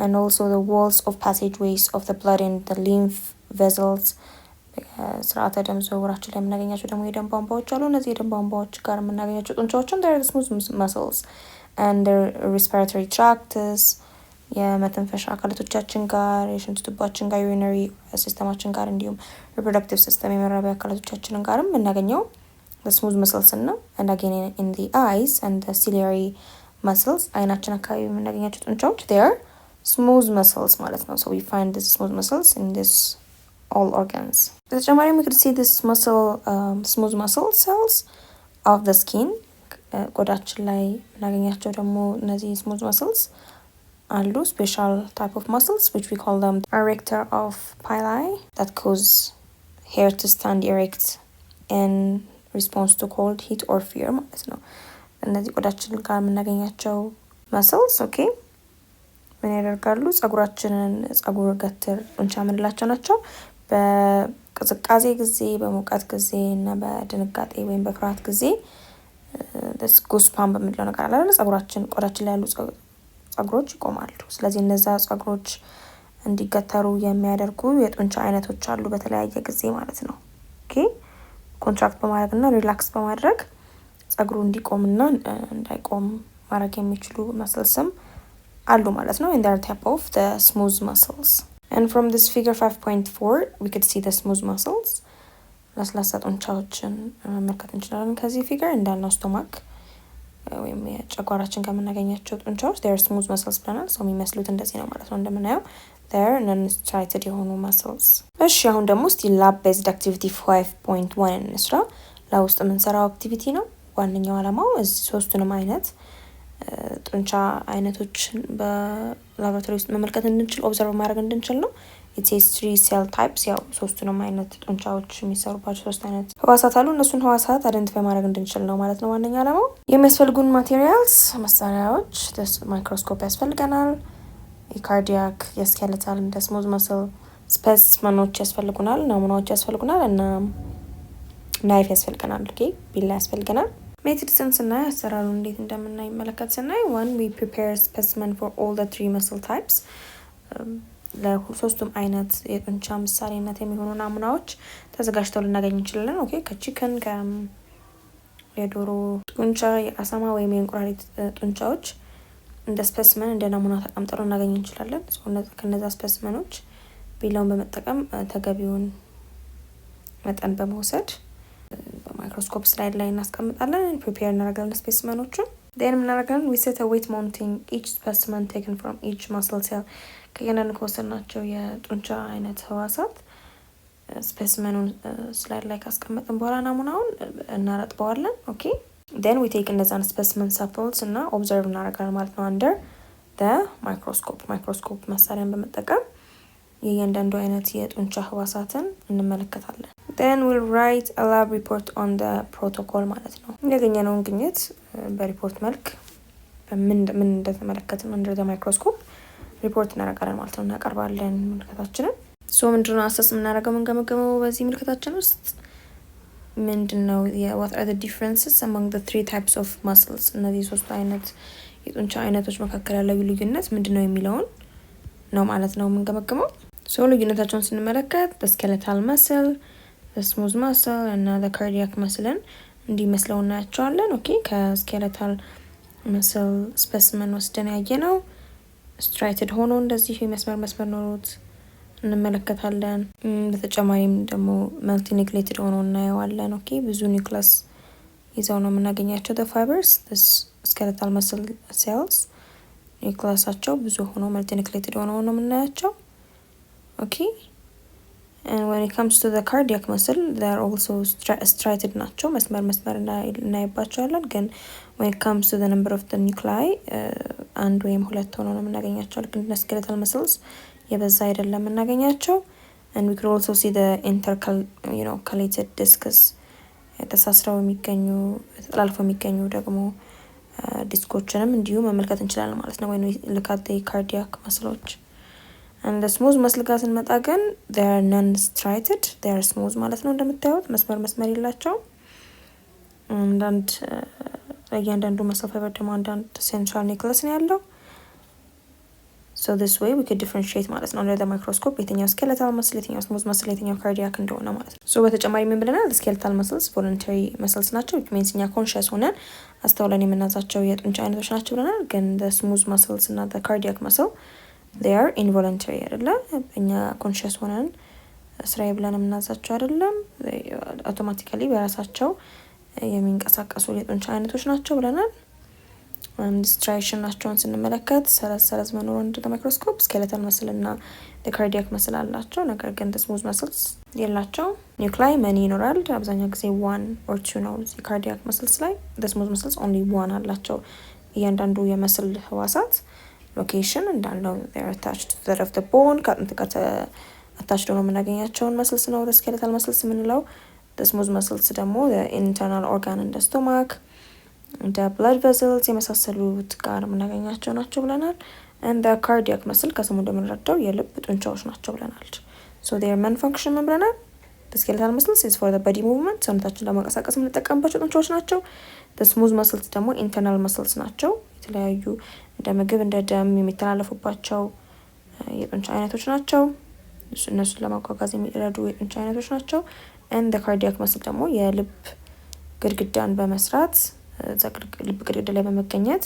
and also the walls of passageways of the blood and the lymph vessels ስርዓተ ደም ዝውውራችን ላይ የምናገኛቸው ደግሞ የደም ቧንቧዎች አሉ። እነዚህ የደም ቧንቧዎች ጋር የምናገኛቸው ጡንቻዎችን they are smooth muscles and the respiratory tracts የመተንፈሻ አካላቶቻችን ጋር የሽንት ቱቦአችን ጋር urinary ሲስተማችን ጋር እንዲሁም reproductive system የመራቢያ አካላቶቻችንን ጋርም የምናገኘው the smooth muscles ነው። and again in the eyes and the ciliary muscles አይናችን አካባቢ የምናገኛቸው ጡንቻዎች they are smooth muscles ማለት ነው። so we find this smooth muscles in this all organs. በተጨማሪም we could see this smooth muscle cells of the skin ቆዳችን ላይ እናገኛቸው ደግሞ እነዚህ smooth muscles አሉ special type of muscles which we call them arrector of pili that cause hair to stand erect in response to cold, heat or fear ማለት ነው። እነዚህ ቆዳችን ጋር የምናገኛቸው muscles okay ምን ያደርጋሉ? ጸጉር ገትር ጡንቻ የምንላቸው ናቸው። በቅዝቃዜ ጊዜ በሙቀት ጊዜ እና በድንጋጤ ወይም በፍርሃት ጊዜ ጉስፓም በምንለው ነገር አለ ጸጉራችን ቆዳችን ላይ ያሉ ጸጉሮች ይቆማሉ። ስለዚህ እነዛ ጸጉሮች እንዲገተሩ የሚያደርጉ የጡንቻ አይነቶች አሉ በተለያየ ጊዜ ማለት ነው። ኦኬ ኮንትራክት በማድረግና ሪላክስ በማድረግ ጸጉሩ እንዲቆምና እንዳይቆም ማድረግ የሚችሉ መስልስም አሉ ማለት ነው። and they are type of the smooth muscles. and from this figure 5.4 we could see the smooth muscles ለስላሳ ጡንቻዎችን መመልከት እንችላለን። ከዚህ ፊገር እንዳልነው ስቶማክ ወይም የጨጓራችን ከምናገኛቸው ጡንቻዎች they are smooth muscles ብለናል። ሰው የሚመስሉት እንደዚህ ነው ማለት ነው። እንደምናየው they are non-striated የሆኑ muscles። እሺ አሁን ደግሞ እስቲ lab based activity 5.1 እንስራ። ለውስጥ የምንሰራው አክቲቪቲ ነው። ዋነኛው ዓላማው እዚህ ሶስቱንም አይነት ጡንቻ አይነቶች በላቦራቶሪ ውስጥ መመልከት እንድንችል ኦብዘርቭ ማድረግ እንድንችል ነው። it says 3 cell types ያው ሶስቱንም አይነት ጡንቻዎች የሚሰሩባቸው ሶስት አይነት ህዋሳት አሉ። እነሱን ህዋሳት አይደንቲፋይ ማድረግ እንድንችል ነው ማለት ነው ዋነኛ ዓላማው። የሚያስፈልጉን ማቴሪያልስ መሳሪያዎች ማይክሮስኮፕ ያስፈልገናል። የካርዲያክ የስኬለታል እንደ ስሙዝ መስል ስፔሲመኖች ያስፈልጉናል፣ ናሙናዎች ያስፈልጉናል እና ናይፍ ያስፈልገናል። ኦኬ ቢላ ያስፈልገናል። ሜትድስን ስናይ አሰራሩ እንዴት እንደምናይ መለከት ስናይ 1 we prepare specimen for all the 3 muscle types ለሶስቱም አይነት የጡንቻ ምሳሌነት የሚሆኑ ናሙናዎች ተዘጋጅተው ልናገኝ እንችላለን። ኦኬ ከቺከን የዶሮ ጡንቻ የአሳማ ወይም የእንቁራሪት ጡንቻዎች እንደ ስፔሲመን እንደ ናሙና ተቀምጠው ልናገኝ እንችላለን። ከነዛ ስፔሲመኖች ቢላውን በመጠቀም ተገቢውን መጠን በመውሰድ በማይክሮስኮፕ ስላይድ ላይ እናስቀምጣለን። ፕሪፔር እናደርጋለን ስፔሲመኖቹን then እናደርጋለን we set a weight mounting each specimen taken from each muscle cell ከእያንዳንዱ ከወሰድናቸው የጡንቻ አይነት ህዋሳት ስፔሲመኑን ስላይድ ላይ ካስቀመጥን በኋላ ናሙናውን እናረጥበዋለን። ኦኬ then we take እነዛን ስፔሲመን ሳምፕልስ እና ኦብዘርቭ እናደርጋለን ማለት ነው under the ማይክሮስኮፕ መሳሪያን በመጠቀም የእያንዳንዱ አይነት የጡንቻ ህዋሳትን እንመለከታለን። then we'll write a lab report on the protocol ማለት ነው። ያገኘነውን ግኝት በሪፖርት መልክ ምን እንደተመለከትን under the microscope ሪፖርት እናደርጋለን ማለት ነው፣ እናቀርባለን ምልከታችንን። ሶ ምንድነው አሰስ የምናደርገው የምንገመገመው በዚህ ምልከታችን ውስጥ ምንድነው what are the differences among the 3 types of muscles እነዚህ ሶስቱ አይነት የጡንቻ አይነቶች መካከል ያለው ልዩነት ምንድነው የሚለውን ነው ማለት ነው የምንገመገመው። ሶ ልዩነታቸውን ስንመለከት the skeletal muscle, the smooth muscle እና the cardiac muscle እንዲመስለው እናያቸዋለን። ኦኬ ከስኬለታል muscle specimen ወስደን ያየነው ስትራይትድ ሆኖ እንደዚህ መስመር ኖሮት እንመለከታለን። በተጨማሪም ደግሞ መልቲኒክሌትድ ሆኖ እናየዋለን። ኦኬ ብዙ ኒውክለስ ይዘው ነው የምናገኛቸው the fibers this skeletal muscle cells ኒውክለሳቸው ብዙ ሆኖ መልቲኒክሌትድ ሆኖ ነው የምናያቸው። ኦኬ and when it comes to the cardiac muscle they are also striated ናቸው መስመር እናይባቸዋለን። ግን when it comes to the number of the nuclei አንድ ወይም ሁለት ሆኖ ነው የምናገኛቸው። ልክ እንደ skeletal muscles የበዛ አይደለም የምናገኛቸው። and we could also see the intercalated discs ተሳስረው የሚገኙ ተላልፈው የሚገኙ ደግሞ ዲስኮችንም እንዲሁ መመልከት እንችላለን ማለት ነው። when we look at the cardiac muscles and the smooth muscle ጋር ስንመጣ ግን they are non-striated they are smooth ማለት ነው። እንደምታዩት መስመር የላቸው። አንዳንድ እያንዳንዱ muscle fiber ደግሞ አንዳንድ central nucleus ነው ያለው። so this way we could differentiate ማለት ነው under the microscope የትኛው skeletal muscle የትኛው smooth muscle የትኛው cardiac እንደሆነ ማለት ነው። so በተጨማሪ ምን ብለናል? skeletal muscles voluntary muscles ናቸው which means እኛ conscious ሆነን አስተውለን የምናዛቸው የጡንቻ አይነቶች ናቸው ብለናል። ግን the smooth muscles እና the cardiac muscle they are involuntary አይደለም። እኛ conscious ሆነን ስራዬ ብለን የምናዛቸው አይደለም። automatically በራሳቸው የሚንቀሳቀሱ የጡንቻ አይነቶች ናቸው ብለናል። striation ናቸውን ስንመለከት ሰለዝ መኖር እንደ ማይክሮስኮፕ skeletal muscle እና the cardiac muscle አላቸው። ነገር ግን the smooth muscles የላቸው። nuclei many ይኖራል። አብዛኛው ጊዜ 1 or 2 ነው cardiac muscles ላይ the smooth muscles only 1 አላቸው። እያንዳንዱ የመስል ህዋሳት location እንዳለው they are attached to that of the bone ከአጥንት ጋር attached ሆነው የምናገኛቸውን muscles ነው the skeletal muscles የምንለው። the smooth muscles ደግሞ the internal organ እንደ stomach እንደ blood vessels የመሳሰሉት ጋር የምናገኛቸው ናቸው ብለናል። and the cardiac muscle ከስሙ እንደምንረዳው የልብ ጡንቻዎች ናቸው ብለናል። so their main function ምን ብለናል? the skeletal muscles is for the body movement ሰውነታችንን ለማንቀሳቀስ የምንጠቀምባቸው ጡንቻዎች ናቸው። the smooth muscles ደግሞ internal muscles ናቸው። የተለያዩ እንደ ምግብ እንደ ደም የሚተላለፉባቸው የጡንቻ አይነቶች ናቸው። እነሱን ለማጓጓዝ የሚረዱ የጡንቻ አይነቶች ናቸው። and the cardiac muscle ደግሞ የልብ ግድግዳን በመስራት ልብ ግድግዳ ላይ በመገኘት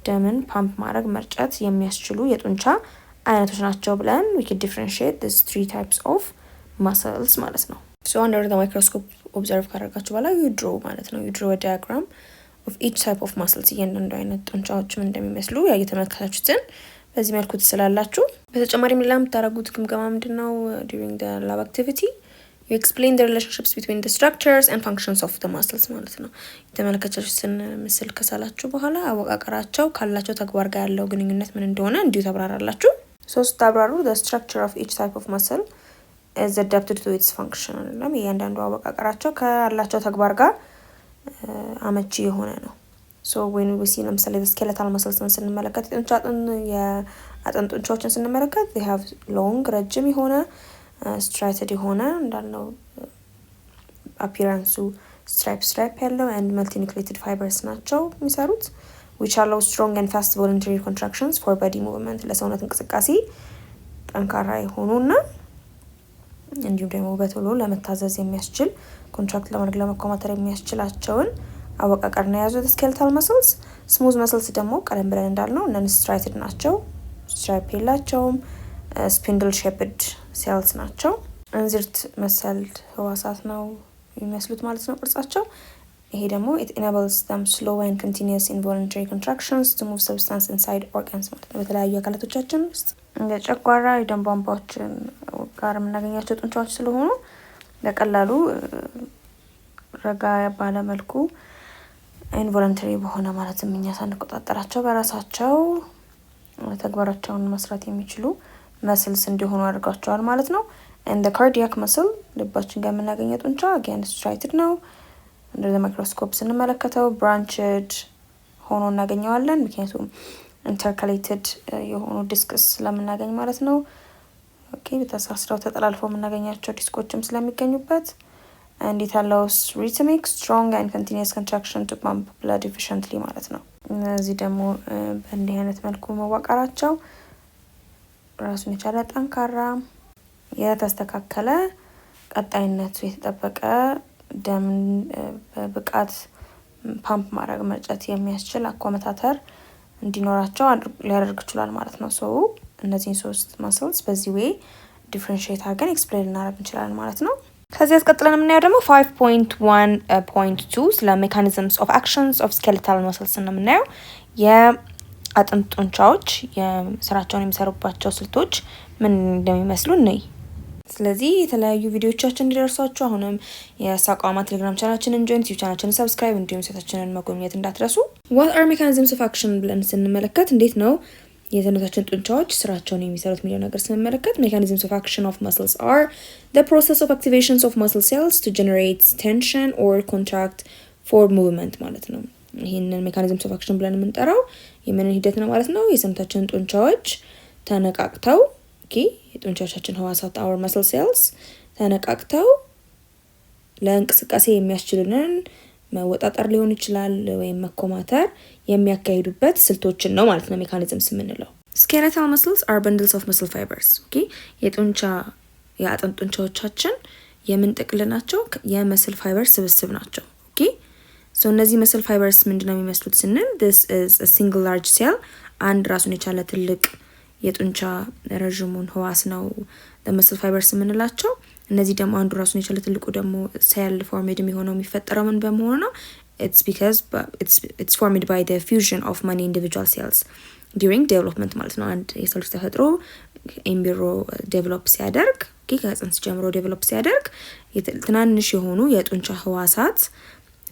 ደምን ፓምፕ ማድረግ መርጨት የሚያስችሉ የጡንቻ አይነቶች ናቸው ብለን we can differentiate these 3 types of muscles ማለት ነው። so under the microscope observe ካደረጋችሁ በኋላ you draw ማለት ነው you draw a diagram of each type of muscles እያንዳንዱ አይነት ጡንቻዎች ምን እንደሚመስሉ ያየተመለከታችሁትን በዚህ መልኩ ትስላላችሁ። በተጨማሪ ምን ለምታደርጉት ግምገማ ምንድነው? during the lab activity you explain the relationships between the structures and functions of the muscles ማለት ነው። የተመለከታችሁትን ምስል ከሳላችሁ በኋላ አወቃቀራቸው ካላቸው ተግባር ጋር ያለው ግንኙነት ምን እንደሆነ እንዲሁ ተብራራላችሁ። ሶስት ታብራሩ the structure of each type of muscle is adapted to its function አይደለም። እያንዳንዱ አወቃቀራቸው ካላቸው ተግባር ጋር አመቺ የሆነ ነው። so when we see ለምሳሌ the skeletal muscles ስንመለከት የአጥንት ጡንቻዎችን ስንመለከት they have long ረጅም የሆነ striated የሆነ እንዳልነው appearance stripe ያለው and multinucleated fibers ናቸው የሚሰሩት which allow strong and fast voluntary contractions for body movement ለሰውነት እንቅስቃሴ ጠንካራ የሆኑና እንዲሁም ደግሞ በቶሎ ለመታዘዝ የሚያስችል ኮንትራክት ለማድረግ ለመኮማተር የሚያስችላቸውን አወቃቀር ነው የያዙት skeletal muscles። smooth muscles ደግሞ ቀደም ብለን እንዳልነው non striated ናቸው stripe የላቸውም spindle shaped cells ናቸው። እንዝርት መሰል ህዋሳት ነው የሚመስሉት ማለት ነው ቅርጻቸው። ይሄ ደግሞ it enables them slow and continuous involuntary contractions to move substance inside organs ማለት ነው። በተለያዩ አካላቶቻችን ውስጥ እንደ ጨጓራ የደም ቧንቧዎችን ጋር የምናገኛቸው ጡንቻዎች ስለሆኑ በቀላሉ ረጋ ባለ መልኩ involuntary በሆነ ማለትም እኛ ሳንቆጣጠራቸው በራሳቸው ተግባራቸውን መስራት የሚችሉ መስልስ እንዲሆኑ አድርጋቸዋል ማለት ነው። and the cardiac muscle ልባችን ጋር የምናገኘው ጡንቻ again striated ነው። under the microscope ስንመለከተው branched ሆኖ እናገኘዋለን ምክንያቱም intercalated የሆኑ ዲስክስ ስለምናገኝ ማለት ነው። ኦኬ በተሳስረው ተጠላልፈው የምናገኛቸው ዲስኮችም ስለሚገኙበት and it allows rhythmic strong and continuous contraction to pump blood efficiently ማለት ነው። እነዚህ ደግሞ በእንዲህ አይነት መልኩ መዋቀራቸው ራሱን የቻለ ጠንካራ የተስተካከለ ቀጣይነቱ የተጠበቀ ደም በብቃት ፓምፕ ማድረግ መርጨት የሚያስችል አኮመታተር እንዲኖራቸው ሊያደርግ ይችላል ማለት ነው። so እነዚህ ሶስት muscles በዚህ way ዲፍረንሺየት አድርገን ኤክስፕሌን ልናደርግ እንችላለን ማለት ነው። ከዚህ አስቀጥለን የምናየው ደግሞ 5.1.2 ስለ ሜካኒዝምስ ኦፍ አክሽንስ ኦፍ ስኬለታል መስልስ ነው የምናየው። የአጥንት ጡንቻዎች የስራቸውን የሚሰሩባቸው ስልቶች ምን እንደሚመስሉ ነይ። ስለዚህ የተለያዩ ቪዲዮዎቻችን እንዲደርሷችሁ አሁንም የሳቋማ ቴሌግራም ቻናላችንን ጆይን፣ ዩቲዩብ ቻናላችንን ሰብስክራይብ እንዲሁም ሴታችንን መጎብኘት እንዳትረሱ። what are mechanisms of action ብለን ስንመለከት እንዴት ነው የሰውነታችን ጡንቻዎች ስራቸውን የሚሰሩት የሚለው ነገር ስንመለከት mechanisms of action of muscles are the process of activations of muscle cells to generate tension or contract for movement ማለት ነው። ይሄንን mechanisms of action ብለን የምንጠራው የምን ሂደት ነው ማለት ነው። የሰውነታችን ጡንቻዎች ተነቃቅተው የጡንቻዎቻችን ህዋሳት our muscle cells ተነቃቅተው ለእንቅስቃሴ የሚያስችሉንን መወጣጠር ሊሆን ይችላል ወይም መኮማተር የሚያካሂዱበት ስልቶችን ነው ማለት ነው ሜካኒዝምስ የምንለው። skeletal muscles are bundles of muscle fibers የአጥንት ጡንቻዎቻችን የምንጠቅልናቸው የመስል ፋይበር ስብስብ ናቸው። እነዚህ መስል ፋይበርስ ምንድነው የሚመስሉት ስንል this is a single large cell አንድ ራሱን የቻለ ትልቅ የጡንቻ ረዥሙን ህዋስ ነው መስል ፋይበርስ የምንላቸው። እነዚህ ደግሞ አንዱ ራሱን የቻለ ትልቁ ደግሞ ሴል ፎርሜድ የሚሆነው የሚፈጠረው ምን በመሆኑ ነው? it's formed by the fusion of many individual cells during development ማለት ነው። አንድ የሰው ልጅ ተፈጥሮ ኤምብሪዮ ዴቨሎፕ ሲያደርግ ከጽንስ ጀምሮ ዴቨሎፕ ሲያደርግ ትናንሽ የሆኑ የጡንቻ ህዋሳት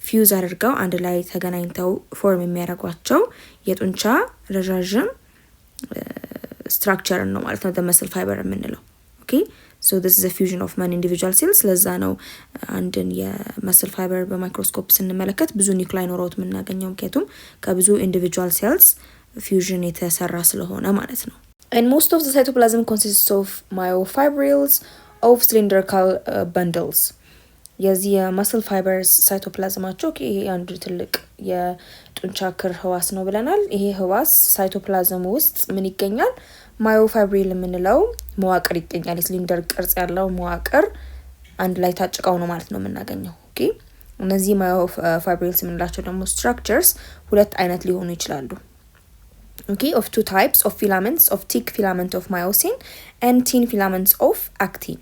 ፊውዝ አድርገው አንድ ላይ ተገናኝተው ፎርም የሚያደርጓቸው የጡንቻ ረዣዥም ስትራክቸር ነው ማለት ነው the muscle fiber የምንለው። so this is a fusion of many individual cells ለዛ ነው አንድን የመስል ፋይበር በማይክሮስኮፕ ስንመለከት ብዙ ኒውክላይ ኖሮት የምናገኘው ምክንያቱም ከብዙ individual cells fusion የተሰራ ስለሆነ ማለት ነው። and most of the cytoplasm consists of myofibrils of cylindrical bundles የዚህ የመስል ፋይበርስ ሳይቶፕላዝማቸው አንዱ ትልቅ የጡንቻ ክር ህዋስ ነው ብለናል። ይሄ ህዋስ ሳይቶፕላዝም ውስጥ ምን ይገኛል? ማዮፋይብሪል የምንለው መዋቅር ይገኛል። የሲሊንደር ቅርጽ ያለው መዋቅር አንድ ላይ ታጭቀው ነው ማለት ነው የምናገኘው። እነዚህ ማዮፋይብሪልስ የምንላቸው ደግሞ ስትራክቸርስ ሁለት አይነት ሊሆኑ ይችላሉ። of two types of filaments of thick filament of myosin and thin filaments of actin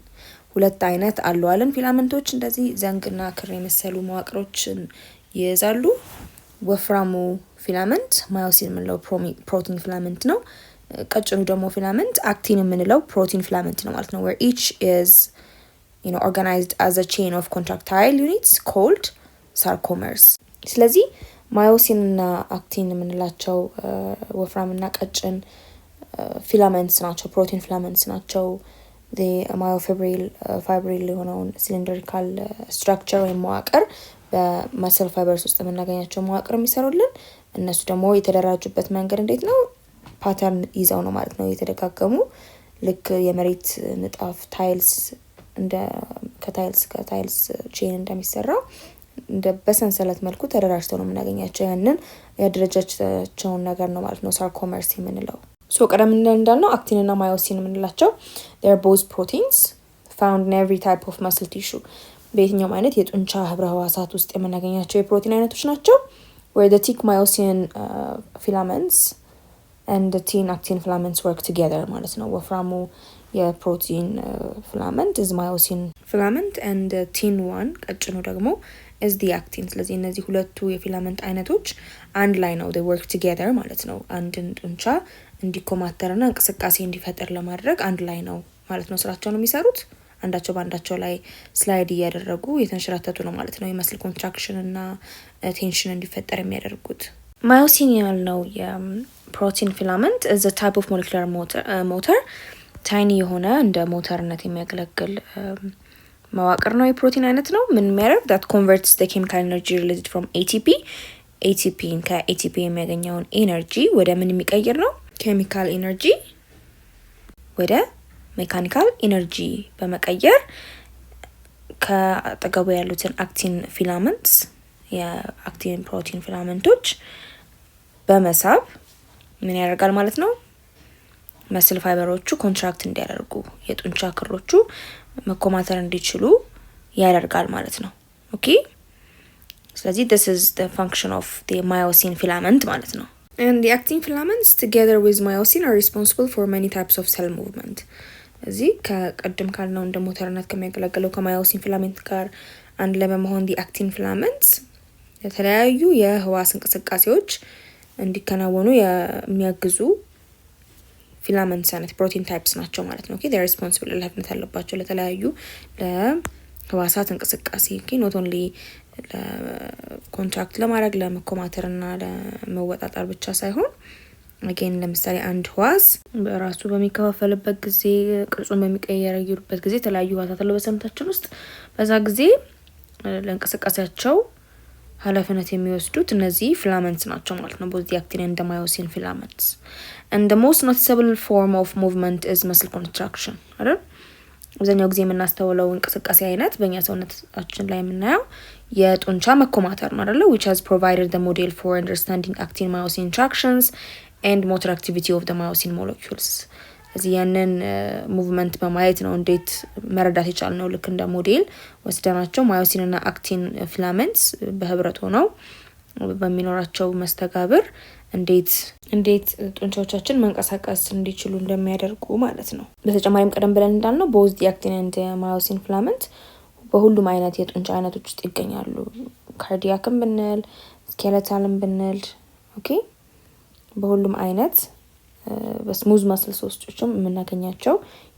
ሁለት አይነት አሉ አለን ፊላመንቶች እንደዚህ ዘንግና ክር የመሰሉ መዋቅሮችን ይይዛሉ። ወፍራሙ ፊላመንት ማዮሲን የምንለው ፕሮቲን ፊላመንት ነው። ቀጭኑ ደግሞ ፊላመንት አክቲን የምንለው ፕሮቲን ፊላመንት ነው ማለት ነው። where each is organized as a chain of contractile units called sarcomers። ስለዚህ ማዮሲን እና አክቲን የምንላቸው ወፍራምና ቀጭን ፊላመንትስ ናቸው፣ ፕሮቲን ፊላመንትስ ናቸው። the myofibril የሆነውን ሲሊንደሪካል ስትራክቸር ወይም መዋቅር በመስል ፋይበርስ ውስጥ የምናገኛቸው መዋቅር የሚሰሩልን እነሱ ደግሞ የተደራጁበት መንገድ እንዴት ነው? ፓተርን ይዘው ነው ማለት ነው። የተደጋገሙ ልክ የመሬት ንጣፍ ታይልስ ከታይልስ ቼን እንደሚሰራው እንደ በሰንሰለት መልኩ ተደራጅተው ነው የምናገኛቸው። ያንን ያደረጃቸውን ነገር ነው ማለት ነው ሳርኮመርስ የምንለው። ቀደም እንዳልነው አክቲን እና ማዮሲን የምንላቸው they are both proteins found in every type of muscle tissue በየትኛውም አይነት የጡንቻ ህብረ ህዋሳት ውስጥ የምናገኛቸው የፕሮቲን አይነቶች ናቸው። where the thick myosin filaments and the thin actin filaments work together ማለት ነው። ወፍራሙ የፕሮቲን filament is myosin filament and the thin one ቀጭኑ ደግሞ is the actin። ስለዚህ እነዚህ ሁለቱ የፊላመንት አይነቶች አንድ ላይ ነው they work together ማለት ነው። አንድን ጡንቻ እንዲኮማተርና እንቅስቃሴ እንዲፈጠር ለማድረግ አንድ ላይ ነው ማለት ነው ስራቸውን የሚሰሩት። አንዳቸው በአንዳቸው ላይ ስላይድ እያደረጉ የተንሸራተቱ ነው ማለት ነው የመስል ኮንትራክሽን እና ቴንሽን እንዲፈጠር የሚያደርጉት። ማዮሲን ያልነው የፕሮቲን ፊላመንት is a type of molecular motor ታይኒ የሆነ እንደ ሞተርነት የሚያገለግል መዋቅር ነው። የፕሮቲን አይነት ነው። ምን የሚያደርግ that converts the chemical energy released from ATP ከATP የሚያገኘውን ኤነርጂ ወደ ምን የሚቀይር ነው? ኬሚካል ኤነርጂ ወደ ሜካኒካል ኤነርጂ በመቀየር ከአጠገቡ ያሉትን አክቲን ፊላመንትስ የአክቲን ፕሮቲን ፊላመንቶች በመሳብ ምን ያደርጋል ማለት ነው? መስል ፋይበሮቹ ኮንትራክት እንዲያደርጉ የጡንቻ ክሮቹ መኮማተር እንዲችሉ ያደርጋል ማለት ነው። ስለዚህ this is the function of the myosin filament ማለት ነው። and the actin filaments together with myosin are responsible for many types of cell movement እዚህ ከቀደም ካልነው እንደ ሞተርነት ከሚያገለግለው ከማዮሲን ፊላሜንት ጋር አንድ ላይ በመሆን አክቲን ፊላሜንት የተለያዩ የህዋስ እንቅስቃሴዎች እንዲከናወኑ የሚያግዙ ፊላሜንትስ አይነት ፕሮቲን ታይፕስ ናቸው ማለት ነው። ኦኬ they are responsible ኃላፊነት አለባቸው ለተለያዩ ለህዋሳት እንቅስቃሴ ኖት ኦንሊ ለኮንትራክት ለማድረግ ለመኮማተርና ለመወጣጣር ብቻ ሳይሆን አገን ለምሳሌ አንድ ህዋስ በራሱ በሚከፋፈልበት ጊዜ ቅርጹን በሚቀየርበት ጊዜ የተለያዩ ህዋሳት አሉ በሰውነታችን ውስጥ በዛ ጊዜ ለእንቅስቃሴያቸው ኃላፊነት የሚወስዱት እነዚህ ፊላሜንትስ ናቸው ማለት ነው። both the actin and the myosin filaments. And the most noticeable form of movement is muscle contraction አይደል? አብዛኛው ጊዜ የምናስተውለው እንቅስቃሴ አይነት በእኛ ሰውነታችን ላይ የምናየው የጡንቻ መኮማተር ነው አይደል? which has provided the model for understanding actin myosin interactions and motor activity of the myosin molecules. እዚህ ያንን ሙቭመንት በማየት ነው እንዴት መረዳት የቻልነው ልክ እንደ ሞዴል ወስደናቸው ማዮሲን እና አክቲን ፊላሜንትስ በህብረት ሆነው በሚኖራቸው መስተጋብር እንዴት ጡንቻዎቻችን መንቀሳቀስ እንዲችሉ እንደሚያደርጉ ማለት ነው። በተጨማሪም ቀደም ብለን እንዳልነው both the actin and the myosin filament በሁሉም አይነት የጡንቻ አይነቶች ውስጥ ይገኛሉ። ካርዲያክም ብንል ስኬለታልም ብንል ኦኬ በሁሉም አይነት በስሙዝ መስልስ ውስጥም የምናገኛቸው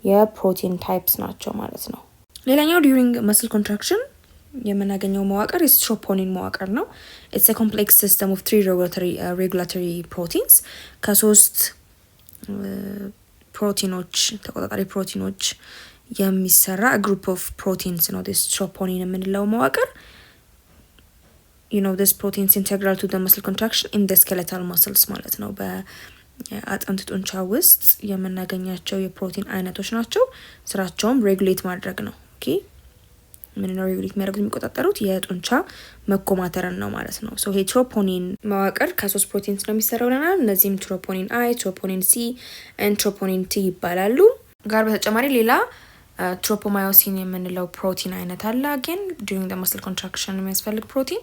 የፕሮቲን ታይፕስ ናቸው ማለት ነው። ሌላኛው during muscle contraction የምናገኘው መዋቅር የስትሮፖኒን መዋቅር ነው። it's a complex system of 3 regulatory proteins ከሶስት ፕሮቲኖች ተቆጣጣሪ ፕሮቲኖች የሚሰራ group of proteins ነው ስትሮፖኒን የምንለው መዋቅር። you know this proteins integral to the muscle contraction in the skeletal muscles ማለት ነው። በአጥንት ጡንቻ ውስጥ የምናገኛቸው የፕሮቲን አይነቶች ናቸው። ስራቸውም ሬጉሌት ማድረግ ነው። ኦኬ ምን ነው ሬጉሌት የሚያደርጉት የሚቆጣጠሩት የጡንቻ መኮማተርን ነው ማለት ነው። ሶ ትሮፖኒን መዋቅር ከሶስት ፕሮቲንስ ነው የሚሰራው ለናል። እነዚህም ትሮፖኒን አይ፣ ትሮፖኒን ሲ and ትሮፖኒን ቲ ይባላሉ። ጋር በተጨማሪ ሌላ ትሮፖማዮሲን የምንለው ፕሮቲን አይነት አለ። again during the muscle contraction የሚያስፈልግ ፕሮቲን።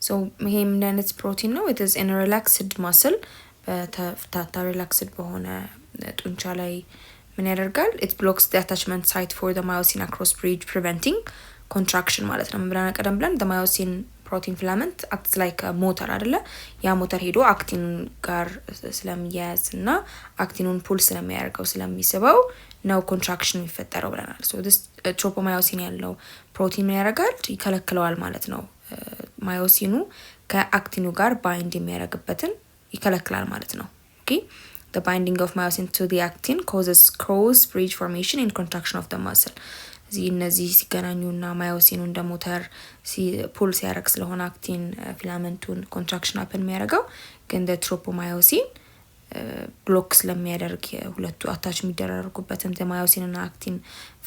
ሶ ይሄ ምን አይነት ፕሮቲን ነው? it is in a relaxed muscle በተፍታታ ሪላክስድ በሆነ ጡንቻ ላይ ምን ያደርጋል? it blocks the attachment site for the myosin across bridge preventing contraction ማለት ነው። ምብራና ቀደም ብለን the myosin protein filament acts like a motor አይደለ? ያ ሞተር ሄዶ አክቲን ጋር ስለሚያያዝ እና አክቲኑን ፑል ስለሚያደርገው ስለሚስበው ነው ኮንትራክሽን የሚፈጠረው ብለናል። so this tropomyosin ያለው ፕሮቲን ምን ያደርጋል? ይከለክለዋል ማለት ነው። ማዮሲኑ ከአክቲኑ ጋር ባይንድ የሚያደርግበትን ይከለክላል ማለት ነው። ኦኬ the binding of myosin to the actin causes cross bridge formation and contraction of the muscle. እነዚህ ሲገናኙና ማዮሲኑ እንደ ሞተር ፑል ሲያደርግ ስለሆነ አክቲን ፊላሜንቱን ኮንትራክሽን አፕን የሚያደርገው ግን the tropomyosin ብሎክ ስለሚያደርግ ሁለቱ አታች የሚደረጉበትን ማዮሲን እና አክቲን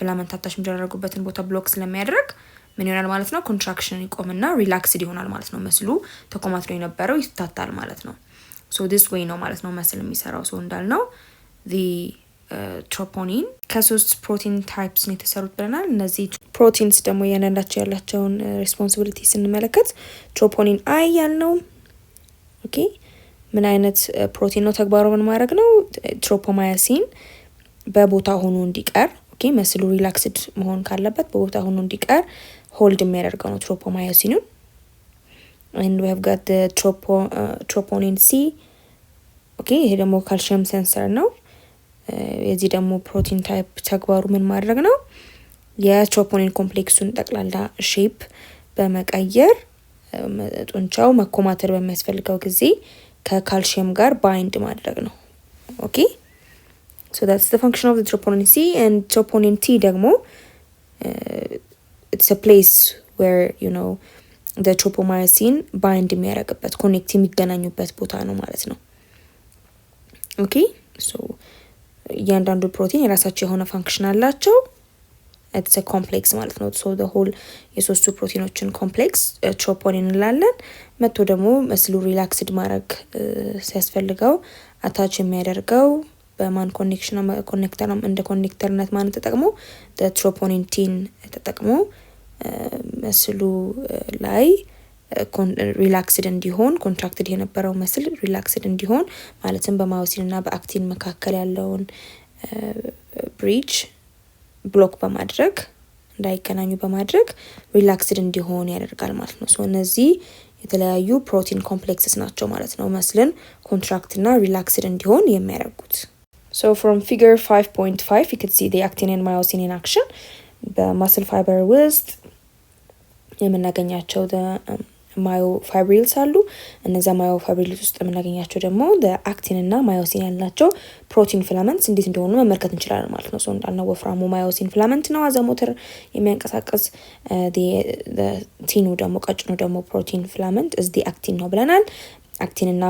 ፊላሜንት አታች የሚደረጉበትን ቦታ ብሎክ ስለሚያደርግ ምን ይሆናል ማለት ነው? ኮንትራክሽን ይቆምና ሪላክስድ ይሆናል ማለት ነው። መስሉ ተኮማትሮ የነበረው ይታታል ማለት ነው። so this way ነው ማለት ነው መስል የሚሰራው። so እንዳልነው the ትሮፖኒን ከሶስት ፕሮቲን ታይፕስ ነው የተሰሩት ብለናል። እነዚህ ፕሮቲንስ ደግሞ ያንዳቸው ያላቸውን ሬስፖንሲቢሊቲ ስንመለከት ትሮፖኒን አይ ያልነው ኦኬ ምን አይነት ፕሮቲን ነው? ተግባሩ ምን ማድረግ ነው? ትሮፖማዮሲን በቦታ ሆኖ እንዲቀር ኦኬ መስሉ ሪላክስድ መሆን ካለበት በቦታ ሆኖ እንዲቀር ሆልድ የሚያደርገው ነው ትሮፖማዮሲኑን። and we have got the troponin C ኦኬ ይሄ ደግሞ ካልሲየም ሴንሰር ነው። የዚህ ደግሞ ፕሮቲን ታይፕ ተግባሩ ምን ማድረግ ነው? የትሮፖኒን ኮምፕሌክሱን ጠቅላላ ሼፕ በመቀየር ጡንቻው መኮማተር በሚያስፈልገው ጊዜ ከካልሲየም ጋር ባይንድ ማድረግ ነው። ኦኬ so that's the function of the troponin C. and troponin T ደግሞ it's a place where you know the tropomyosin bind የሚያደርግበት ኮኔክት የሚገናኙበት ቦታ ነው ማለት ነው። ኦኬ so እያንዳንዱ ፕሮቲን የራሳቸው የሆነ ፋንክሽን አላቸው። it's a complex ማለት ነው። so the whole የሶስቱ ፕሮቲኖችን ኮምፕሌክስ ትሮፖኒን እንላለን። መጥቶ ደግሞ መስሉ ሪላክስድ ማድረግ ሲያስፈልገው አታች የሚያደርገው በማን ኮኔክሽን ኮኔክተር እንደ ኮኔክተርነት ማን ተጠቅሞ ትሮፖኒን ቲን ተጠቅሞ መስሉ ላይ ሪላክስድ እንዲሆን ኮንትራክትድ የነበረው መስል ሪላክስድ እንዲሆን ማለትም በማዮሲን እና በአክቲን መካከል ያለውን ብሪጅ ብሎክ በማድረግ እንዳይገናኙ በማድረግ ሪላክስድ እንዲሆን ያደርጋል ማለት ነው። እነዚህ የተለያዩ ፕሮቲን ኮምፕሌክስስ ናቸው ማለት ነው መስልን ኮንትራክት እና ሪላክስድ እንዲሆን የሚያደርጉት። So from figure 5.5 you could see the actin and myosin in action. በማስል ፋይበር ውስጥ የምናገኛቸው ማዮፋይብሪልስ አሉ። እነዛ ማዮፋይብሪልስ ውስጥ የምናገኛቸው ደግሞ አክቲን እና ማዮሲን ያላቸው ፕሮቲን ፊላመንትስ እንዴት እንደሆኑ መመልከት እንችላለን ማለት ነው። እንዳልነው ወፍራሙ ማዮሲን ፊላመንት ነው አዘ ሞተር የሚያንቀሳቀስ ቲኑ ደግሞ ቀጭኑ ደግሞ ፕሮቲን ፊላመንት እዚ አክቲን ነው ብለናል። አክቲን እና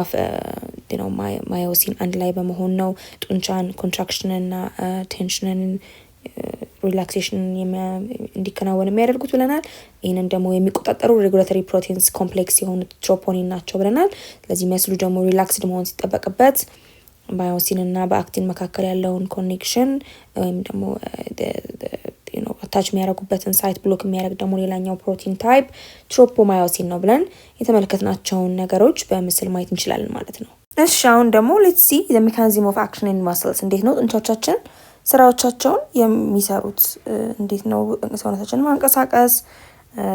ማዮሲን አንድ ላይ በመሆን ነው ጡንቻን ኮንትራክሽንን እና ቴንሽንን ሪላክሴሽን እንዲከናወን የሚያደርጉት ብለናል። ይህንን ደግሞ የሚቆጣጠሩ ሬጉላቶሪ ፕሮቲንስ ኮምፕሌክስ የሆኑት ትሮፖኒን ናቸው ብለናል። ስለዚህ መስሉ ደግሞ ሪላክስድ መሆን ሲጠበቅበት ባዮሲን እና በአክቲን መካከል ያለውን ኮኔክሽን ወይም ደግሞ አታች የሚያደርጉበትን ሳይት ብሎክ የሚያደርግ ደግሞ ሌላኛው ፕሮቲን ታይፕ ትሮፖማዮሲን ነው ብለን የተመለከትናቸውን ነገሮች በምስል ማየት እንችላለን ማለት ነው። እሺ አሁን ደግሞ ሌትስ ሲ ዘ ሜካኒዝም ኦፍ አክሽን ኢን ማስልስ እንዴት ነው ጡንቻዎቻችን ስራዎቻቸውን የሚሰሩት እንዴት ነው ሰውነታችንን ማንቀሳቀስ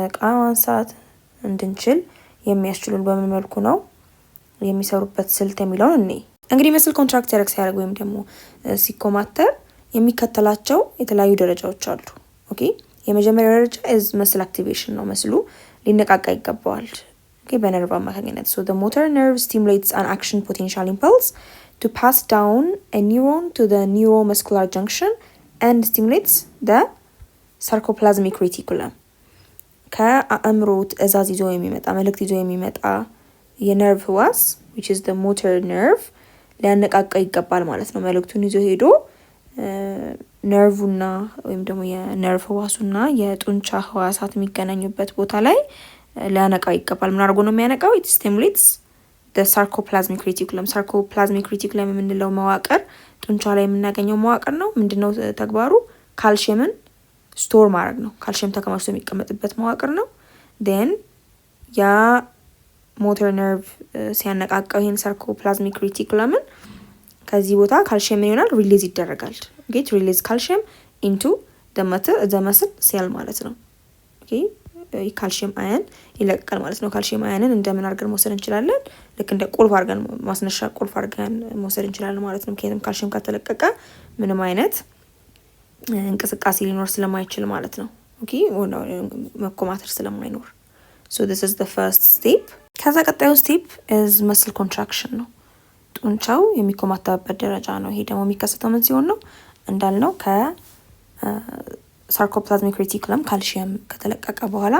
እቃ ማንሳት እንድንችል የሚያስችሉን በምን መልኩ ነው የሚሰሩበት ስልት የሚለውን እኔ እንግዲህ መስል ኮንትራክት ሲያደርግ ወይም ደግሞ ሲኮማተር የሚከተላቸው የተለያዩ ደረጃዎች አሉ። ኦኬ የመጀመሪያው ደረጃ መስል አክቲቬሽን ነው። መስሉ ሊነቃቃ ይገባዋል በነርቭ አማካኝነት። so the motor nerve stimulates an action potential impulse to pass down a neuron to the neuromuscular junction and stimulates the sarcoplasmic reticulum. ከአእምሮ ትዕዛዝ ይዞ የሚመጣ መልእክት ይዞ የሚመጣ የነርቭ ህዋስ which is the motor nerve ሊያነቃቃ ይገባል ማለት ነው። መልእክቱን ይዞ ሄዶ ነርቭና ወይም ደግሞ የነርቭ ህዋሱና የጡንቻ ህዋሳት የሚገናኙበት ቦታ ላይ ሊያነቃው ይገባል። ምን አድርጎ ነው የሚያነቃው? it stimulates the sarcoplasmic reticulum. sarcoplasmic reticulum የምንለው መዋቅር ጡንቻ ላይ የምናገኘው መዋቅር ነው። ምንድነው ተግባሩ? ካልሲየምን ስቶር ማድረግ ነው። ካልሲየም ተከማችቶ የሚቀመጥበት መዋቅር ነው። then ያ ሞተር ነርቭ ሲያነቃቃው ይሄን sarcoplasmic reticulum ከዚህ ቦታ ካልሲየም ይሆናል ሪሊዝ ይደረጋል። get release calcium into the muscle cell ማለት ነው። okay ካልሲየም አየን ይለቀቃል ማለት ነው። ካልሲየም አየንን እንደምን አድርገን መውሰድ እንችላለን? ልክ እንደ ቁልፍ አድርገን ማስነሻ ቁልፍ አድርገን መውሰድ እንችላለን ማለት ነው። ምክንያቱም ካልሲየም ከተለቀቀ ምንም አይነት እንቅስቃሴ ሊኖር ስለማይችል ማለት ነው። ኦኬ መኮማተር ስለማይኖር so this is the first step. ከዛ ቀጣዩ ስቴፕ is muscle contraction ነው። ጡንቻው የሚኮማተርበት ደረጃ ነው። ይሄ ደግሞ የሚከሰተው ምን ሲሆን ነው? እንዳልነው sarcoplasmic reticulum calcium ከተለቀቀ በኋላ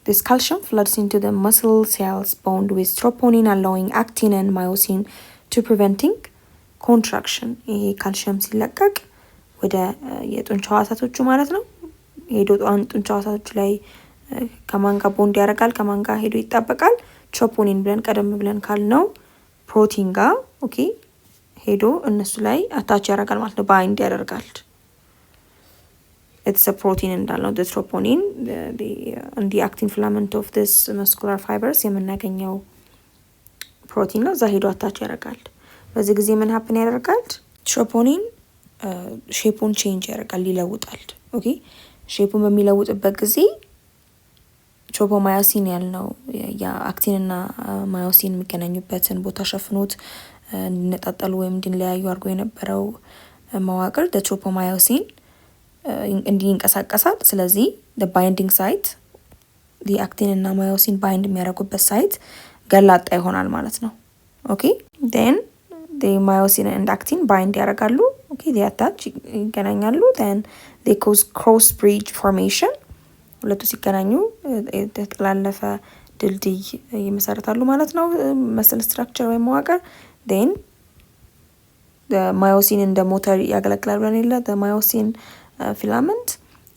this calcium floods into the muscle cells bound with troponin allowing actin and myosin to preventing contraction. ይሄ ካልሲየም ሲለቀቅ ወደ የጡንቻ ህዋሳቶቹ ማለት ነው ሄዶ ጡንቻ ህዋሳቶቹ ላይ ከማን ጋር ቦንድ ያደርጋል? ከማን ጋር ሄዶ ይጣበቃል? ትሮፖኒን ብለን ቀደም ብለን ካልነው ፕሮቲን ጋር ኦኬ ሄዶ እነሱ ላይ አታች ያደርጋል ማለት ነው። ባይንድ ያደርጋል። it's a protein እንዳልነው the troponin the actin filament of this muscular fibers የምናገኘው ፕሮቲን ነው። እዛ ሄዶ አታች ያደርጋል። በዚህ ጊዜ ምን happen ያደርጋል? ትሮፖኒን ሼፑን ቼንጅ ያደርጋል፣ ይለውጣል። ኦኬ ሼፑን በሚለውጥበት ጊዜ ትሮፖማዮሲን ያልነው ያ አክቲንና ማዮሲን የሚገናኙበትን ቦታ ሸፍኖት እንነጣጠሉ ወይም እንዲለያዩ አድርጎ የነበረው መዋቅር the tropomayosin እንዲንቀሳቀሳል። ስለዚህ the binding site the actin እና myosin bind የሚያደርጉበት ሳይት ገላጣ ይሆናል ማለት ነው። ኦኬ then the myosin and actin bind ያደርጋሉ። ኦኬ they attach ይገናኛሉ። then they cause cross bridge formation ሁለቱ ሲገናኙ የተጠላለፈ ድልድይ ይመሰርታሉ ማለት ነው። መስል ስትራክቸር ወይም መዋቅር then the myosin እንደ ሞተር ያገለግላል ብለን የለ the myosin filament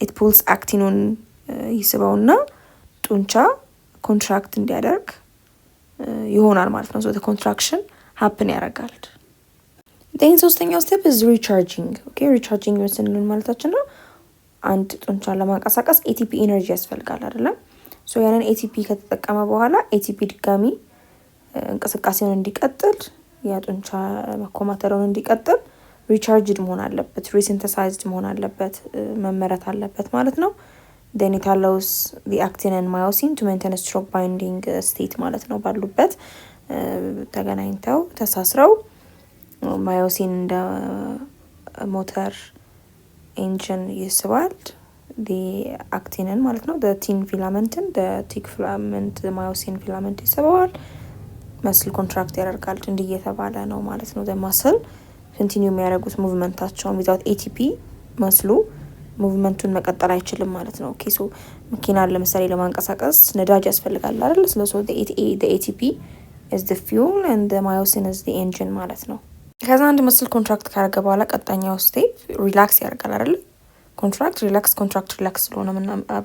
it pulls actin ይስበውና ጡንቻ ኮንትራክት እንዲያደርግ ይሆናል ማለት ነው። so the contraction happen ያደርጋል። then ሶስተኛው step is recharging. okay recharging ስንል ማለታችን ነው አንድ ጡንቻ ለማንቀሳቀስ ATP ኤነርጂ ያስፈልጋል አይደለም? so ያንን ATP ከተጠቀመ በኋላ ATP ድጋሚ እንቅስቃሴውን እንዲቀጥል ያ ጡንቻ መኮማተሩን እንዲቀጥል ሪቻርጅድ መሆን አለበት፣ ሪሲንተሳይዝድ መሆን አለበት፣ መመረት አለበት ማለት ነው። then it allows the actin and myosin to maintain a strong binding state ማለት ነው። ባሉበት ተገናኝተው ተሳስረው ማዮሲን እንደ ሞተር ኢንጂን ይስባል actinin ማለት ነው። tin filamenትን tick filament myosin filament ይስበዋል። መስል ኮንትራክት ያደርጋል እንዲህ እየተባለ ነው ማለት ነው። muscle continue የሚያደርጉት ሙቭመንታቸውን without ATP መስሉ ሙቭመንቱን መቀጠል አይችልም ማለት ነው። ኦኬ ሶ መኪና ለምሳሌ ለማንቀሳቀስ ነዳጅ ያስፈልጋል አይደል? ስለዚህ the ATP is the fuel and the myosin is the engine ማለት ነው። ከዛ አንድ መስል ኮንትራክት ካደረገ በኋላ ቀጣኛው ስቴፕ ሪላክስ ያደርጋል አይደል? ኮንትራክት ሪላክስ ስለሆነ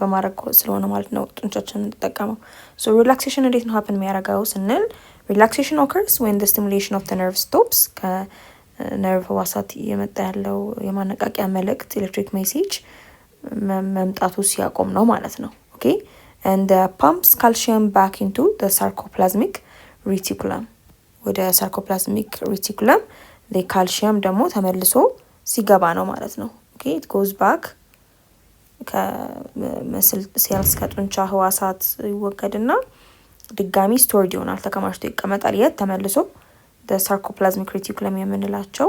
በማድረግ ስለሆነ ማለት ነው ጡንቻችን እንጠቀመው። ሶ ሪላክሴሽን እንዴት ነው ሀፕን የሚያደርገው ስንል ሪላክሴሽን occurs when the stimulation of the nerve stops ከነርቭ ህዋሳት የመጣ ያለው የማነቃቂያ መልእክት ኤሌክትሪክ ሜሴጅ መምጣቱ ሲያቆም ነው ማለት ነው። ኦኬ and pumps calcium back into the sarcoplasmic reticulum ወደ ሳርኮፕላዝሚክ ሪቲኩለም ካልሲየም ደግሞ ተመልሶ ሲገባ ነው ማለት ነው። ኦኬ it goes back ከመስል ሴልስ ከጡንቻ ህዋሳት ይወገድና ድጋሚ ስቶርድ ይሆናል፣ ተከማችቶ ይቀመጣል። የት ተመልሶ ሳርኮፕላዝሚክ ሪቲኩለም የምንላቸው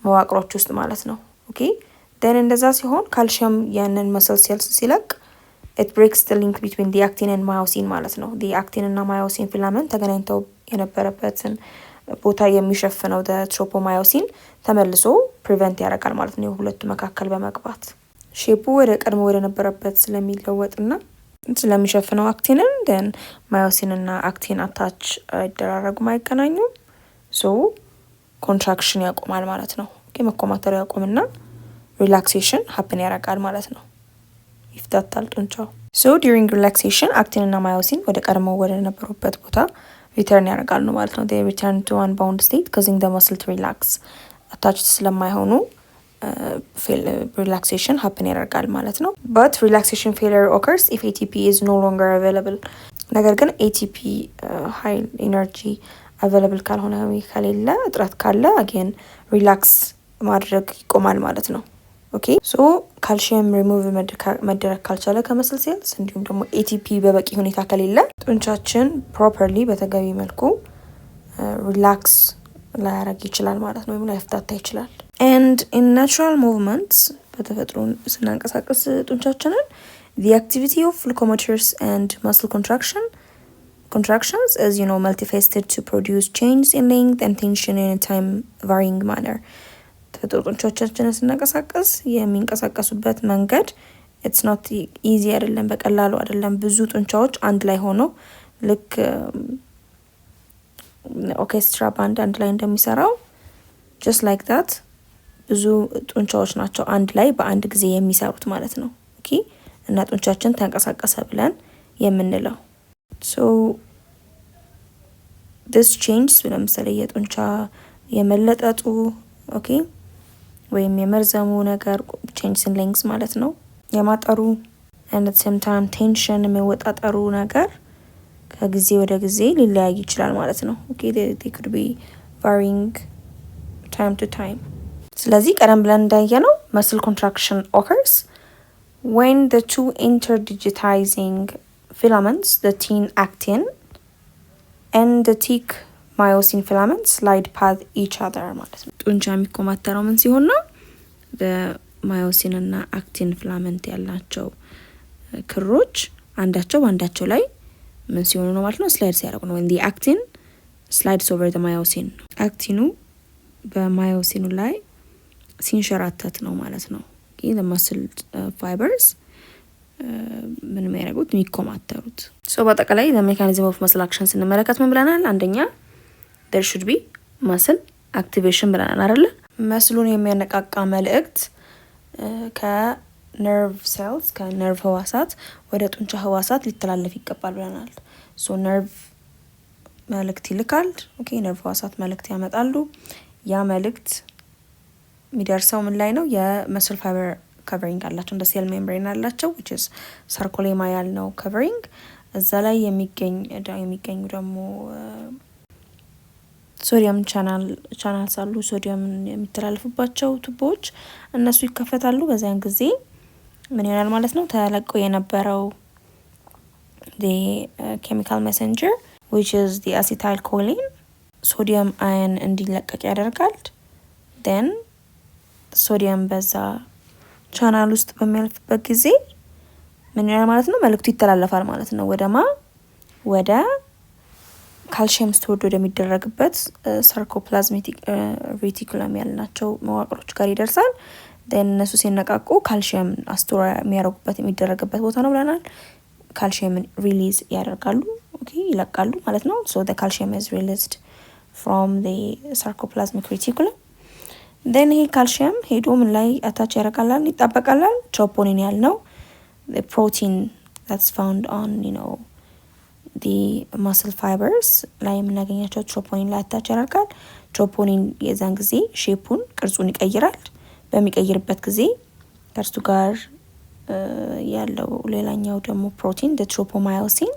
መዋቅሮች ውስጥ ማለት ነው። ኦኬ then እንደዛ ሲሆን ካልሲየም ያንን መስል ሴልስ ሲለቅ it breaks the link between the actin and myosin ማለት ነው። the actin እና myosin filament ተገናኝተው የነበረበትን ቦታ የሚሸፍነው ትሮፖማዮሲን ተመልሶ ፕሪቨንት ያደርጋል ማለት ነው። የሁለቱ መካከል በመግባት ሼፑ ወደ ቀድሞ ወደ ነበረበት ስለሚለወጥና ስለሚሸፍነው አክቲንን then ማዮሲን እና አክቲን አታች አይደራረጉም፣ አይገናኙም። ሶ ኮንትራክሽን ያቆማል ማለት ነው። ኦኬ መኮማተሩ ያቆምና ሪላክሴሽን ሀፕን ያደርጋል ማለት ነው። ይፍታታል ጡንቻው። ሶ ዲሪንግ ሪላክሴሽን አክቲን እና ማዮሲን ወደ ቀድሞ ወደ ነበሩበት ቦታ ሪተርን ያደርጋሉ ማለት ነው። they return to unbound state causing the muscle to relax attached ስለማይሆኑ ሪላክሴሽን ሀፕን ያደርጋል ማለት ነው። but relaxation failure occurs if ATP is no longer available ነገር ግን ATP ኃይል ኢነርጂ available ካልሆነ ከሌለ እጥረት ካለ again ሪላክስ ማድረግ ይቆማል ማለት ነው። ኦኬ ሶ ካልሲየም ሪሙቭ መደረግ ካልቻለ ከመስል ሴልስ እንዲሁም ደግሞ ATP በበቂ ሁኔታ ከሌለ ጡንቻችን ፕሮፐርሊ በተገቢ መልኩ ሪላክስ ላያረግ ይችላል ማለት ነው፣ ወይም ላይፍታታ ይችላል። and in natural movements በተፈጥሮ ስናንቀሳቀስ ጡንቻችንን the activity of locomotors and muscle contractions is multifaceted to produce change in length and tension in a time varying manner ተፈጥሮ ጡንቻችንን ስናንቀሳቀስ የሚንቀሳቀሱበት መንገድ it's not easy አይደለም፣ በቀላሉ አይደለም። ብዙ ጡንቻዎች አንድ ላይ ሆነው ልክ ኦርኬስትራ ባንድ አንድ ላይ እንደሚሰራው just like that ብዙ ጡንቻዎች ናቸው አንድ ላይ በአንድ ጊዜ የሚሰሩት ማለት ነው። ኦኬ እና ጡንቻችን ተንቀሳቀሰ ብለን የምንለው so this changes ለምሳሌ የጡንቻ የመለጠጡ ኦኬ ወይም የመርዘሙ ነገር changes in length ማለት ነው። የማጠሩ and at the same time tension የሚወጣጠሩ ነገር ከጊዜ ወደ ጊዜ ሊለያይ ይችላል ማለት ነው። ኦኬ they could be varying time to time። ስለዚህ ቀደም ብለን እንዳየነው muscle contraction occurs when the two interdigitizing filaments the tin actin and the thick myosin filaments slide past each other ማለት ነው። ጡንቻ የሚኮማተረው ምን ሲሆን ነው? በማዮሲን እና አክቲን ፊላመንት ያላቸው ክሮች አንዳቸው በአንዳቸው ላይ ምን ሲሆኑ ነው ማለት ነው? ስላይድ ሲያደርጉ ነው። when the actin slides over the myosin አክቲኑ በማዮሲኑ ላይ ሲንሸራተት ነው ማለት ነው። ይሄ the muscle fibers ምን የሚያደርጉት የሚኮማተሩት። ሶ በአጠቃላይ the mechanism of muscle action ስንመለከት ምን ብለናል? አንደኛ there should be muscle activation ብለናል አይደል? መስሉን የሚያነቃቃ መልእክት ከነርቭ ሴልስ ከነርቭ ህዋሳት ወደ ጡንቻ ህዋሳት ሊተላለፍ ይገባል ብለናል። ሶ ነርቭ መልእክት ይልካል። ኦኬ ነርቭ ህዋሳት መልእክት ያመጣሉ። ያ መልእክት የሚደርሰው ምን ላይ ነው? የመስል ፋይበር ከቨሪንግ አላቸው፣ እንደ ሴል ሜምብሬን አላቸው which is ሳርኮሌማ ያልነው ከቨሪንግ እዛ ላይ የሚገኙ ደግሞ ሶዲየም ቻናልስ አሉ። ሶዲየም የሚተላለፍባቸው ቱቦዎች እነሱ ይከፈታሉ። በዛን ጊዜ ምን ይሆናል ማለት ነው? ተለቆ የነበረው the chemical messenger which is the acetylcholine ሶዲየም አየን እንዲለቀቅ ያደርጋል። then ሶዲየም በዛ ቻናል ውስጥ በሚያልፍበት ጊዜ ምን ይሆናል ማለት ነው? መልእክቱ ይተላለፋል ማለት ነው። ወደ ካልሲየም ስቶርድ ወደሚደረግበት ሳርኮፕላዝሚክ ሬቲኩለም ያልናቸው መዋቅሮች ጋር ይደርሳል። then እነሱ ሲነቃቁ ካልሲየም አስቶር የሚደረግበት ቦታ ነው ብለናል። ካልሲየም ሪሊዝ ያደርጋሉ፣ ኦኬ ይለቃሉ ማለት ነው። so the calcium is released from the sarcoplasmic reticulum. then ይሄ ካልሲየም ሄዶ ምን ላይ አታች ያረጋላል ይጣበቃላል? ትሮፖኒን ያልነው the protein that's found on the muscle fibers ላይ የምናገኛቸው ትሮፖኒን ላይ አታች ያደርጋል። ትሮፖኒን የዛን ጊዜ ሼፑን ቅርጹን ይቀይራል። በሚቀይርበት ጊዜ ከእርሱ ጋር ያለው ሌላኛው ደግሞ ፕሮቲን the tropomyosin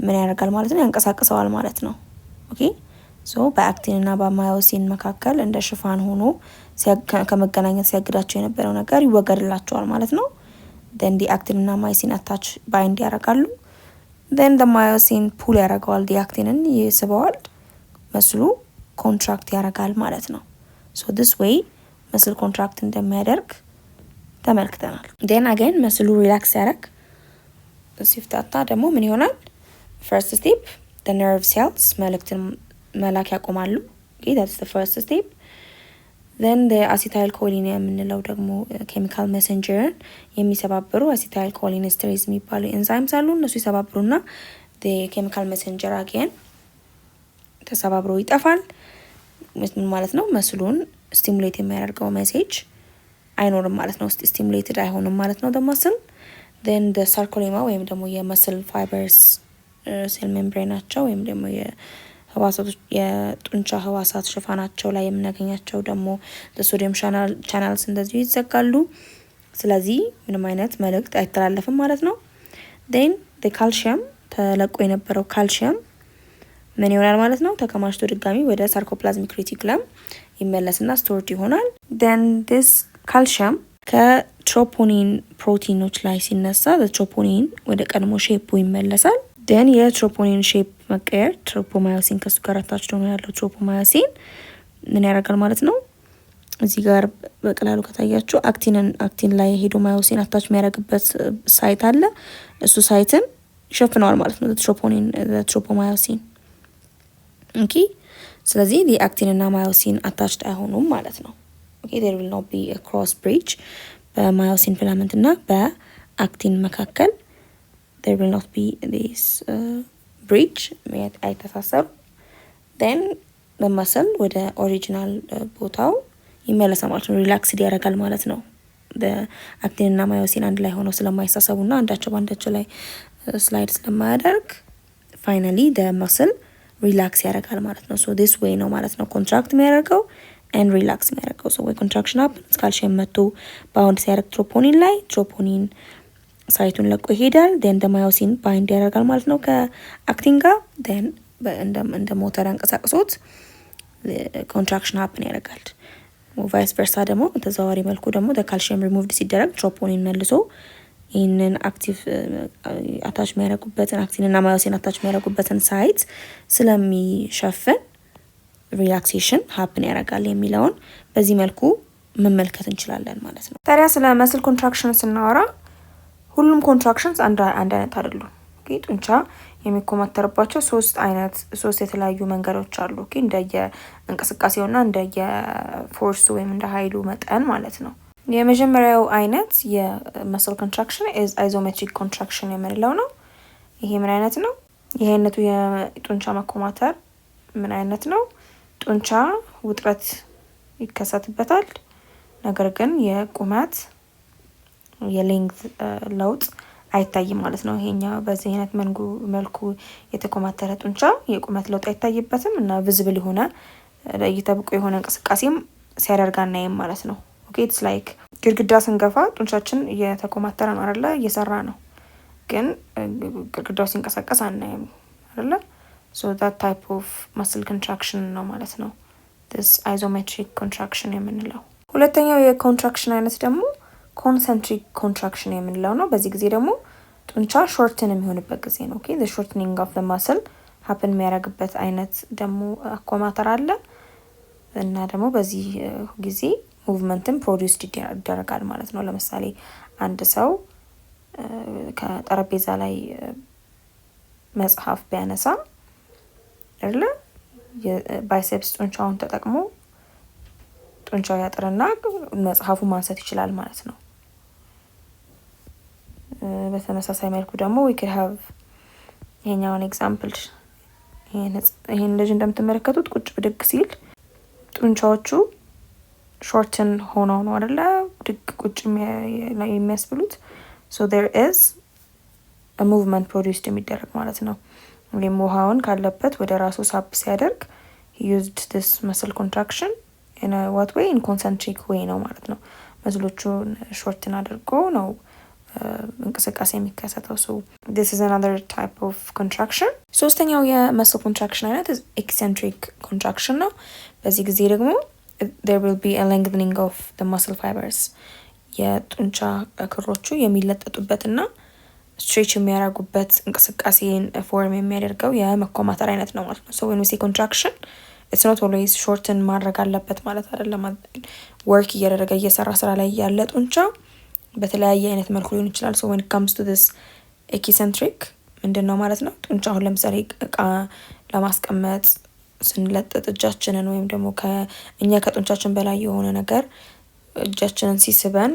ምን ያደርጋል ማለት ነው? ያንቀሳቅሰዋል ማለት ነው። ኦኬ ሶ በአክቲን እና በማዮሲን መካከል እንደ ሽፋን ሆኖ ከመገናኘት ሲያግዳቸው የነበረው ነገር ይወገድላቸዋል ማለት ነው። then the actin እና ማዮሲን አታች ባይንድ ያደርጋሉ። then the myosin pull ያደርገዋል፣ the actinin ይስበዋል፣ መስሉ ኮንትራክት ያደርጋል ማለት ነው። so this way መስል ኮንትራክት እንደሚያደርግ ተመልክተናል። then again መስሉ ሪላክስ ያደርግ ሲፍታታ ደግሞ ምን ይሆናል? first step the nerve cells መልእክትን መላክ ያቆማሉ። okay that's the first step. then the acetylcholine የምንለው ደግሞ ኬሚካል ሜሴንጀርን የሚሰባብሩ acetylcholine esterase የሚባሉ ኤንዛይምስ አሉ። እነሱ ይሰባብሩና the chemical messenger again ተሰባብሮ ይጠፋል። ምን ማለት ነው? መስሉን ስቲሙሌት የሚያደርገው ሜሴጅ አይኖርም ማለት ነው። ስቲሙሌትድ አይሆንም ማለት ነው the then the sarcolemma ወይም ደግሞ የመስል ፋይበርስ ሴል ሜምብሬናቸው ወይም ደግሞ የጡንቻ ህዋሳት ሽፋናቸው ላይ የምናገኛቸው ደግሞ ሶዲየም ቻናልስ እንደዚሁ ይዘጋሉ። ስለዚህ ምንም አይነት መልእክት አይተላለፍም ማለት ነው። then the calcium ተለቆ የነበረው ካልሲየም ምን ይሆናል ማለት ነው? ተከማችቶ ድጋሚ ወደ ሳርኮፕላዝሚክ ሬቲኩለም ይመለስና ስቶርድ ይሆናል። then this calcium ከትሮፖኒን ፕሮቲኖች ላይ ሲነሳ ትሮፖኒን ወደ ቀድሞ ሼፑ ይመለሳል። then የትሮፖኒን ሼፕ መቀየር ትሮፖማዮሲን ከሱ ጋር አታች ነው ያለው ትሮፖማዮሲን ምን ያደርጋል ማለት ነው? እዚህ ጋር በቀላሉ ከታያችሁ አክቲን ላይ ሄዶ ማዮሲን አታች የሚያደርግበት ሳይት አለ። እሱ ሳይትን ይሸፍነዋል ማለት ነው ትሮፖማዮሲን። ኦኬ ስለዚህ አክቲን እና ማዮሲን አታችድ አይሆኑም ማለት ነው። ኦኬ there will not be a cross bridge በማዮሲን ፊላመንት እና በአክቲን መካከል there will not be this bridge አይተሳሰሩ። then በመሰል ወደ ኦሪጂናል ቦታው ይመለሳል ማለት ነው። ሪላክስድ ያደርጋል ማለት ነው። በአክቲን እና ማዮሲን አንድ ላይ ሆነው ስለማይሳሰቡና አንዳቸው ባንዳቸው ላይ ስላይድ ስለማያደርግ finally the muscle ሪላክስ ያደርጋል ማለት ነው። so this way ነው ማለት ነው ኮንትራክት የሚያደርገው and relax የሚያደርገው። so when contraction happens ካልሲየም መጥቶ ባውንድ ሲያደርግ ትሮፖኒን ላይ ትሮፖኒን ሳይቱን ለቆ ይሄዳል። then the myosin ባይንድ ያደርጋል ማለት ነው ከአክቲን ጋር then እንደ ሞተር አንቀሳቅሶት ኮንትራክሽን happen ያደርጋል። ቫይስ ቨርሳ ደግሞ በተዘዋዋሪ መልኩ ደግሞ ካልሲየም ሪሙቭድ ሲደረግ ትሮፖኒን መልሶ ይህንን አክቲቭ አታች የሚያደርጉበትን አክቲን እና ማዮሲን አታች የሚያደርጉበትን ሳይት ስለሚሸፍን ሪላክሴሽን ሀፕን ያደርጋል የሚለውን በዚህ መልኩ መመልከት እንችላለን ማለት ነው። ታዲያ ስለ መስል ኮንትራክሽን ስናወራ ሁሉም ኮንትራክሽንስ አንድ አይነት አይደሉም። ኦኬ ጡንቻ የሚኮማተርባቸው ሶስት የተለያዩ መንገዶች አሉ። ኦኬ እንደየ እንቅስቃሴውና እንደየ ፎርሱ ወይም እንደ ኃይሉ መጠን ማለት ነው። የመጀመሪያው አይነት የመስል ኮንትራክሽን አይዞሜትሪክ ኮንትራክሽን የምንለው ነው። ይሄ ምን አይነት ነው? ይሄ አይነቱ የጡንቻ መኮማተር ምን አይነት ነው? ጡንቻ ውጥረት ይከሰትበታል፣ ነገር ግን የቁመት የሌንግዝ ለውጥ አይታይም ማለት ነው። ይሄኛው በዚህ አይነት መልኩ የተኮማተረ ጡንቻ የቁመት ለውጥ አይታይበትም እና ቪዚብል የሆነ ለእይታ ብቁ የሆነ እንቅስቃሴም ሲያደርግ አናይም ማለት ነው። ኦኬ ኢትስ ላይክ ግድግዳ ስንገፋ ጡንቻችን እየተኮማተረ ነው አይደለ? እየሰራ ነው፣ ግን ግድግዳው ሲንቀሳቀስ አናይም አይደለ? so that type of muscle contraction ነው ማለት ነው this isometric contraction የምንለው። ሁለተኛው የኮንትራክሽን አይነት ደግሞ concentric contraction የምንለው ነው። በዚህ ጊዜ ደግሞ ጡንቻ ሾርትን የሚሆንበት ጊዜ ነው። ኦኬ the shortening of the muscle happen የሚያደርግበት አይነት ደግሞ አኮማተር አለ እና ደግሞ በዚህ ጊዜ ሙቭመንትን ፕሮዲዩስ ይደረጋል ማለት ነው። ለምሳሌ አንድ ሰው ከጠረጴዛ ላይ መጽሐፍ ቢያነሳ አይደለ የባይሴፕስ ጡንቻውን ተጠቅሞ ጡንቻው ያጥርና መጽሐፉ ማንሳት ይችላል ማለት ነው። በተመሳሳይ መልኩ ደግሞ we could have ይሄኛውን ኤግዛምፕል ይሄን ልጅ እንደምትመለከቱት ቁጭ ብድግ ሲል ጡንቻዎቹ ሾርትን ሆነው ነው አይደለ ብድግ ቁጭ የሚያስብሉት so there is a movement produced የሚደረግ ማለት ነው። ወይም ውሃውን ካለበት ወደ ራሱ ሳብ ሲያደርግ he used this muscle contraction in a what way in concentric way ነው ማለት ነው። መስሎቹን ሾርትን አድርጎ ነው እንቅስቃሴ የሚከሰተው so this is another type of contraction። ሶስተኛው የመስል ኮንትራክሽን አይነት eccentric contraction ነው። በዚህ ጊዜ ደግሞ there will be a lengthening of the muscle fibers የጡንቻ ክሮቹ የሚለጠጡበትና ስትሬች የሚያደርጉበት እንቅስቃሴን ፎርም የሚያደርገው የመኮማተር አይነት ነው ማለት ነው። so when we say contraction it's not always shorten ማድረግ አለበት ማለት አይደለም። ወርክ እያደረገ እየሰራ ስራ ላይ ያለ ጡንቻ በተለያየ አይነት መልኩ ሊሆን ይችላል። so when it comes to this eccentric ምንድነው ማለት ነው ጡንቻውን ለምሳሌ እቃ ለማስቀመጥ ስንለጥጥ እጃችንን ወይም ደግሞ ከእኛ ከጡንቻችን በላይ የሆነ ነገር እጃችንን ሲስበን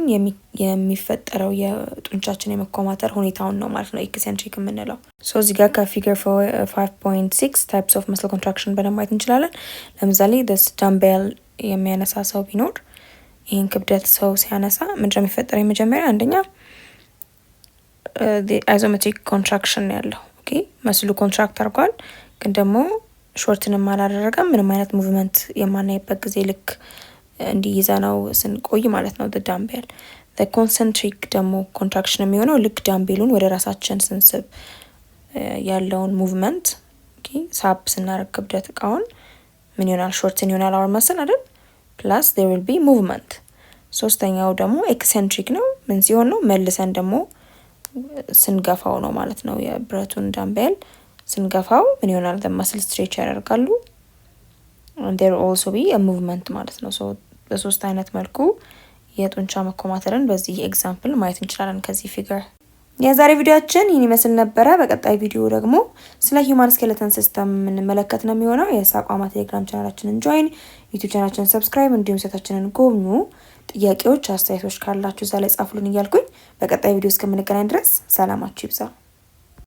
የሚፈጠረው የጡንቻችን የመኮማተር ሁኔታውን ነው ማለት ነው eccentric የምንለው። so እዚህ ጋር ከፊገር 5.6 types of muscle contraction በደንብ ማየት እንችላለን። ለምሳሌ this dumbbell የሚያነሳ ሰው ቢኖር ይሄን ክብደት ሰው ሲያነሳ ምንድነው የሚፈጠረው? የመጀመሪያ አንደኛ the isometric contraction ያለው ኦኬ መስሉ ኮንትራክት አድርጓል ግን ደግሞ ሾርትንም አላደረገም ምንም አይነት ሙቭመንት የማናይበት ጊዜ ልክ እንዲይዘናው ስንቆይ ማለት ነው the dumbbell። the concentric ደግሞ contraction የሚሆነው ልክ ዳምቤሉን ወደ ራሳችን ስንስብ ያለውን ሙቭመንት ኦኬ ሳብ ስናደርግ ክብደት እቃውን ምን ይሆናል ሾርትን ይሆናል our muscle አይደል plus there will be movement። ሶስተኛው ደግሞ eccentric ነው ምን ሲሆን ነው መልሰን ደግሞ ስንገፋው ነው ማለት ነው የብረቱን ዳምቤል ስንገፋው ምን ይሆናል the muscle stretch ያደርጋሉ and there will also be a movement ማለት ነው። so በሶስት አይነት መልኩ የጡንቻ መኮማተርን በዚህ ኤግዛምፕል ማየት እንችላለን ከዚህ ፊገር። የዛሬ ቪዲዮአችን ይህን ይመስል ነበረ። በቀጣይ ቪዲዮ ደግሞ ስለ ሂውማን ስኬለተን ሲስተም የምንመለከት ነው የሚሆነው። የሳቋማ ቴሌግራም ቻናላችንን ጆይን፣ ዩቲዩብ ቻናላችንን ሰብስክራይብ እንዲሁም ሴታችንን ጎብኙ። ጥያቄዎች አስተያየቶች ካላችሁ እዛ ላይ ጻፉልን እያልኩኝ በቀጣይ ቪዲዮ እስከምንገናኝ ድረስ ሰላማችሁ ይብዛ።